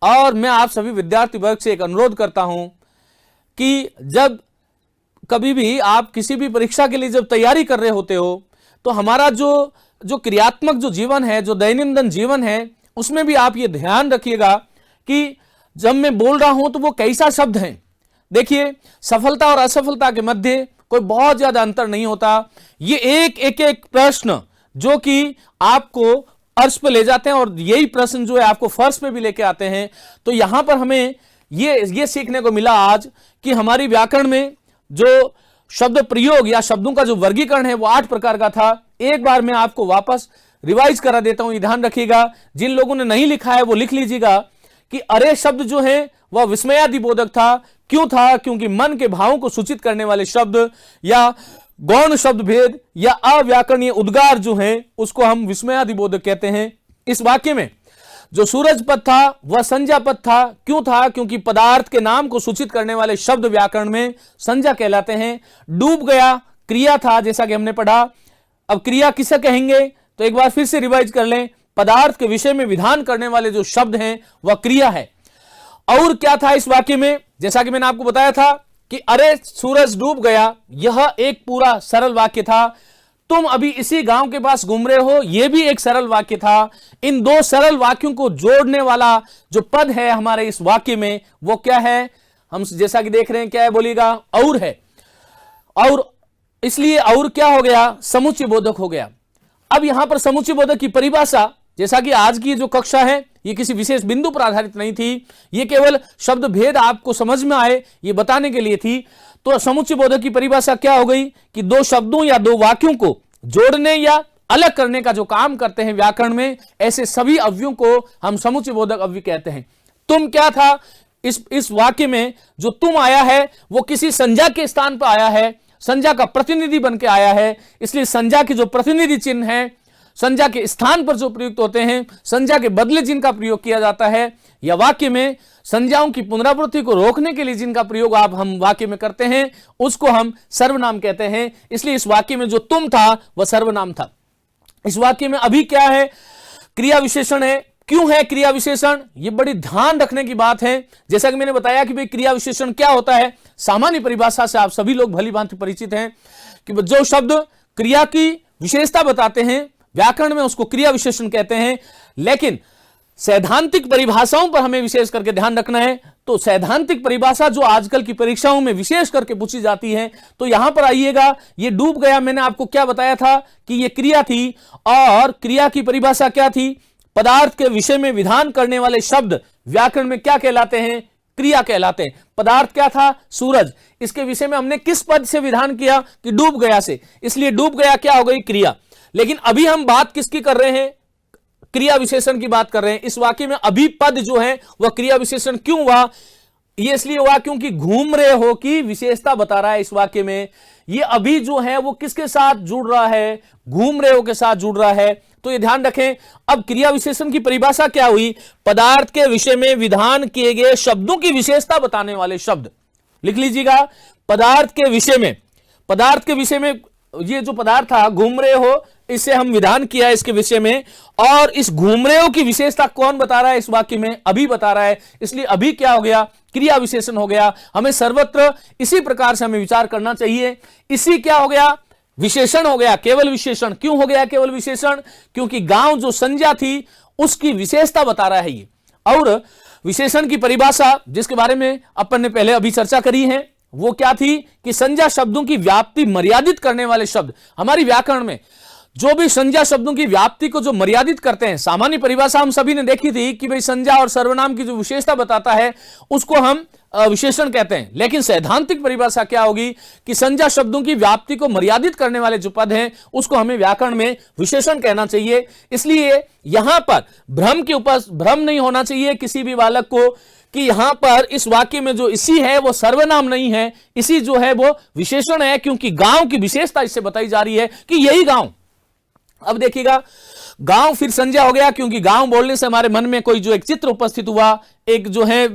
और मैं आप सभी विद्यार्थी वर्ग से एक अनुरोध करता हूं कि जब कभी भी आप किसी भी परीक्षा के लिए जब तैयारी कर रहे होते हो, तो हमारा जो क्रियात्मक जो जीवन है, जो दैनंदिन जीवन है, उसमें भी आप ये ध्यान रखिएगा कि जब मैं बोल रहा हूं तो वो कैसा शब्द है। देखिए, सफलता और असफलता के मध्य कोई बहुत ज्यादा अंतर नहीं होता। ये एक प्रश्न जो कि आपको अर्श पे ले जाते हैं और यही प्रश्न जो है आपको फर्श पे भी लेके आते हैं। तो यहां पर हमें ये सीखने को मिला आज कि हमारी व्याकरण में जो शब्द प्रयोग या शब्दों का जो वर्गीकरण है वो 8 प्रकार का था। एक बार मैं आपको वापस रिवाइज करा देता हूं, ये ध्यान रखिएगा। जिन लोगों ने नहीं लिखा है वो लिख लीजिएगा कि अरे शब्द जो है वह विस्मयादिबोधक था। क्यों था? क्योंकि मन के भावों को सूचित करने वाले शब्द या गौण शब्द भेद या अव्याकरणीय उद्गार जो है उसको हम विस्मयादिबोधक कहते हैं। इस वाक्य में जो सूरज पद था वह संज्ञा पद था। क्यों था? क्योंकि पदार्थ के नाम को सूचित करने वाले शब्द व्याकरण में संज्ञा कहलाते हैं। डूब गया क्रिया था, जैसा कि हमने पढ़ा। अब क्रिया किसे कहेंगे? तो एक बार फिर से रिवाइज कर लें, पदार्थ के विषय में विधान करने वाले जो शब्द हैं वह क्रिया है। और क्या था इस वाक्य में? जैसा कि मैंने आपको बताया था कि अरे सूरज डूब गया, यह एक पूरा सरल वाक्य था। तुम अभी इसी गांव के पास घूम रहे हो, यह भी एक सरल वाक्य था। इन 2 सरल वाक्यों को जोड़ने वाला जो पद है हमारे इस वाक्य में वो क्या है? हम जैसा कि देख रहे हैं, क्या है बोलिएगा? और है। और इसलिए और क्या हो गया? समुच्चय बोधक हो गया। अब यहां पर समुच्चय बोधक की परिभाषा, जैसा कि आज की जो कक्षा है ये किसी विशेष बिंदु पर आधारित नहीं थी, ये केवल शब्द भेद आपको समझ में आए ये बताने के लिए थी। तो समुच्चय बोधक की परिभाषा क्या हो गई कि 2 शब्दों या 2 वाक्यों को जोड़ने या अलग करने का जो काम करते हैं व्याकरण में, ऐसे सभी अवयवों को हम समुच्चय बोधक अवयव कहते हैं। तुम क्या था? इस वाक्य में जो तुम आया है वो किसी संज्ञा के स्थान पर आया है, संज्ञा का प्रतिनिधि बन के आया है। इसलिए संज्ञा के जो प्रतिनिधि चिन्ह है, संज्ञा के स्थान पर जो प्रयुक्त होते हैं, संज्ञा के बदले जिनका प्रयोग किया जाता है, या वाक्य में संज्ञाओं की पुनरावृत्ति को रोकने के लिए जिनका प्रयोग हम वाक्य में करते हैं, उसको हम सर्वनाम कहते हैं। इसलिए इस वाक्य में जो तुम था वह सर्वनाम था। इस वाक्य में अभी क्या है? क्रिया विशेषण है। क्यों है क्रिया विशेषण? ये बड़ी ध्यान रखने की बात है। जैसा कि मैंने बताया कि भाई क्रिया विशेषण क्या होता है, सामान्य परिभाषा से आप सभी लोग भली भांति परिचित हैं कि जो शब्द क्रिया की विशेषता बताते हैं व्याकरण में उसको क्रिया विशेषण कहते हैं। लेकिन सैद्धांतिक परिभाषाओं पर हमें विशेष करके ध्यान रखना है। तो सैद्धांतिक परिभाषा जो आजकल की परीक्षाओं में विशेष करके पूछी जाती है, तो यहां पर आइएगा, ये डूब गया, मैंने आपको क्या बताया था कि ये क्रिया थी और क्रिया की परिभाषा क्या थी? पदार्थ के विषय में विधान करने वाले शब्द व्याकरण में क्या कहलाते हैं? क्रिया कहलाते हैं। पदार्थ क्या था? सूरज। इसके विषय में हमने किस पद से विधान किया कि डूब गया से, इसलिए डूब गया क्या हो गई? क्रिया। लेकिन अभी हम बात किसकी कर रहे हैं? क्रिया विशेषण की बात कर रहे हैं। इस वाक्य में अभी पद जो है वह क्रिया विशेषण क्यों हुआ? ये इसलिए हुआ क्योंकि घूम रहे हो की विशेषता बता रहा है इस वाक्य में। ये अभी जो है वो किसके साथ जुड़ रहा है? घूम रहे हो के साथ जुड़ रहा है। तो ये ध्यान रखें। अब क्रिया विशेषण की परिभाषा क्या हुई? पदार्थ के विषय में विधान किए गए शब्दों की विशेषता बताने वाले शब्द। लिख लीजिएगा, पदार्थ के विषय में ये जो पदार्थ था घूम रहे हो, इससे हम विधान किया इसके विषय में, और इस घूम रहे हो की विशेषता कौन बता रहा है इस वाक्य में? अभी बता रहा है। इसलिए अभी क्या हो गया? क्रिया विशेषण हो गया। हमें सर्वत्र इसी प्रकार से हमें विचार करना चाहिए। इसी क्या हो गया? विशेषण हो गया, केवल विशेषण। क्यों हो गया केवल विशेषण? क्योंकि गांव जो संज्ञा थी उसकी विशेषता बता रहा है ये। और विशेषण की परिभाषा जिसके बारे में अपन ने पहले अभी चर्चा करी है वो क्या थी कि संज्ञा शब्दों की व्याप्ति मर्यादित करने वाले शब्द। हमारी व्याकरण में जो भी संज्ञा शब्दों की व्याप्ति को जो मर्यादित करते हैं, सामान्य परिभाषा हम सभी ने देखी थी कि भाई संज्ञा और सर्वनाम की जो विशेषता बताता है उसको हम विशेषण कहते हैं। लेकिन सैद्धांतिक परिभाषा क्या होगी कि संज्ञा शब्दों की व्याप्ति को मर्यादित करने वाले जो पद हैं उसको हमें व्याकरण में विशेषण कहना चाहिए। इसलिए यहां पर भ्रम नहीं होना चाहिए किसी भी बालक को कि यहां पर इस वाक्य में जो इसी है वो सर्वनाम नहीं है, इसी जो है वो विशेषण है, क्योंकि गांव की विशेषता इससे बताई जा रही है कि यही गांव। अब देखिएगा, गांव फिर संज्ञा हो गया, क्योंकि गांव बोलने से हमारे मन में कोई जो एक चित्र उपस्थित हुआ, एक जो है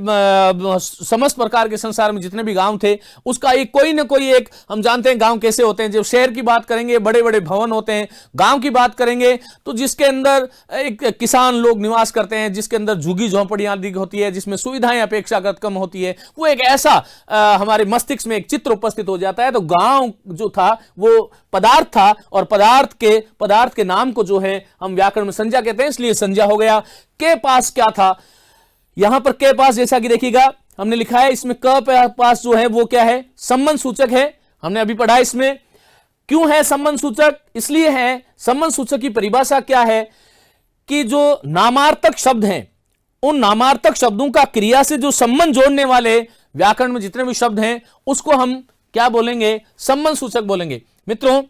समस्त प्रकार के संसार में जितने भी गांव थे उसका एक कोई ना कोई एक, हम जानते हैं गांव कैसे होते हैं। जब शहर की बात करेंगे बड़े बड़े भवन होते हैं, गांव की बात करेंगे तो जिसके अंदर एक किसान लोग निवास करते हैं, जिसके अंदर झुग्गी झोंपड़ियां अधिक होती है, जिसमें सुविधाएं अपेक्षाकृत कम होती है, वो एक ऐसा हमारे मस्तिष्क में एक चित्र उपस्थित हो जाता है। तो गांव जो था वो पदार्थ था, और पदार्थ के नाम को जो है हम व्याकरण में संज्ञा कहते हैं, इसलिए संज्ञा हो गया। के पास क्या था, यहां पर के पास जैसा कि देखिएगा हमने लिखा है, इसमें क पास जो है वो क्या है, संबंध सूचक है। हमने अभी पढ़ा इसमें क्यों है संबंध सूचक, इसलिए है। संबंध सूचक की परिभाषा क्या है कि जो नामार्थक शब्द हैं उन नामार्थक शब्दों का क्रिया से जो संबंध जोड़ने वाले व्याकरण में जितने भी शब्द हैं उसको हम क्या बोलेंगे, संबंध सूचक बोलेंगे। मित्रों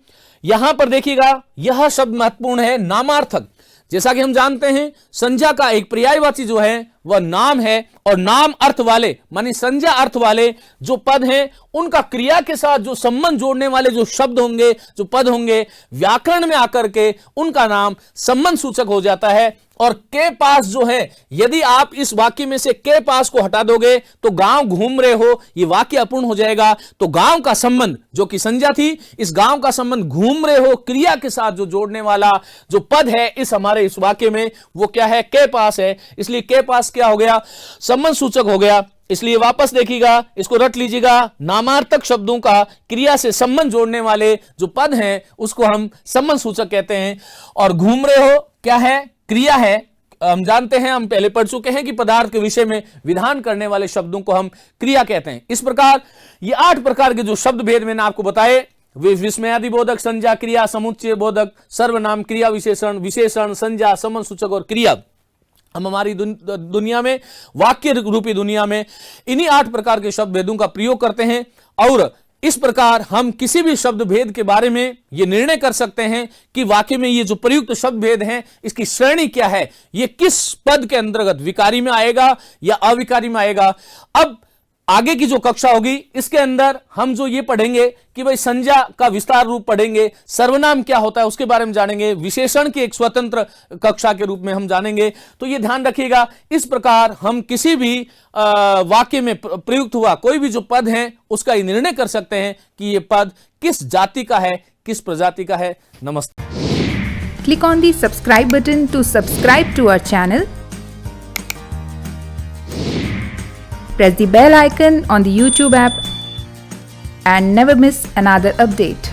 यहां पर देखिएगा यह शब्द महत्वपूर्ण है, नामार्थक। जैसा कि हम जानते हैं संज्ञा का एक पर्यायवाची जो है वह नाम है, और नाम अर्थ वाले मानी संज्ञा अर्थ वाले जो पद हैं उनका क्रिया के साथ जो संबंध जोड़ने वाले जो शब्द होंगे, जो पद होंगे, व्याकरण में आकर के उनका नाम संबंध सूचक हो जाता है। और के पास जो है, यदि आप इस वाक्य में से के पास को हटा दोगे तो गांव घूम रहे हो, ये वाक्य अपूर्ण हो जाएगा। तो गांव का संबंध जो कि संज्ञा थी, इस गांव का संबंध घूम रहे हो क्रिया के साथ जो जोड़ने वाला जो पद है इस हमारे इस वाक्य में वो क्या है, के पास है। इसलिए के पास क्या हो गया, संबंध सूचक हो गया। इसलिए वापस देखिएगा, इसको रट लीजिएगा, नामार्थक शब्दों का क्रिया से संबंध जोड़ने वाले जो पद हैं उसको हम संबंध सूचक कहते हैं। और घूम रहे हो क्या है, क्रिया है। हम जानते हैं, हम पहले पढ़ चुके हैं कि पदार्थ के विषय में विधान करने वाले शब्दों को हम क्रिया कहते हैं। इस प्रकार ये 8 प्रकार के जो शब्द भेद मैंने आपको बताए, विस्मयादि बोधक, संज्ञा, क्रिया, समुच्चय बोधक, सर्वनाम, क्रिया विशेषण, विशेषण, संज्ञा, संबंध सूचक और क्रिया, हम हमारी दुनिया में, वाक्य रूपी दुनिया में इन्हीं 8 प्रकार के शब्द भेदों का प्रयोग करते हैं। और इस प्रकार हम किसी भी शब्द भेद के बारे में ये निर्णय कर सकते हैं कि वाक्य में ये जो प्रयुक्त शब्द भेद हैं इसकी श्रेणी क्या है, ये किस पद के अंतर्गत विकारी में आएगा या अविकारी में आएगा। अब आगे की जो कक्षा होगी इसके अंदर हम जो ये पढ़ेंगे कि भाई संज्ञा का विस्तार रूप पढ़ेंगे, सर्वनाम क्या होता है उसके बारे में जानेंगे, विशेषण की एक स्वतंत्र कक्षा के रूप में हम जानेंगे। तो ये ध्यान रखिएगा, इस प्रकार हम किसी भी वाक्य में प्रयुक्त हुआ कोई भी जो पद है उसका ये निर्णय कर सकते हैं कि ये पद किस जाति का है, किस प्रजाति का है। नमस्ते। Click on the subscribe button to subscribe to our channel. Press the bell icon on the YouTube app and never miss another update.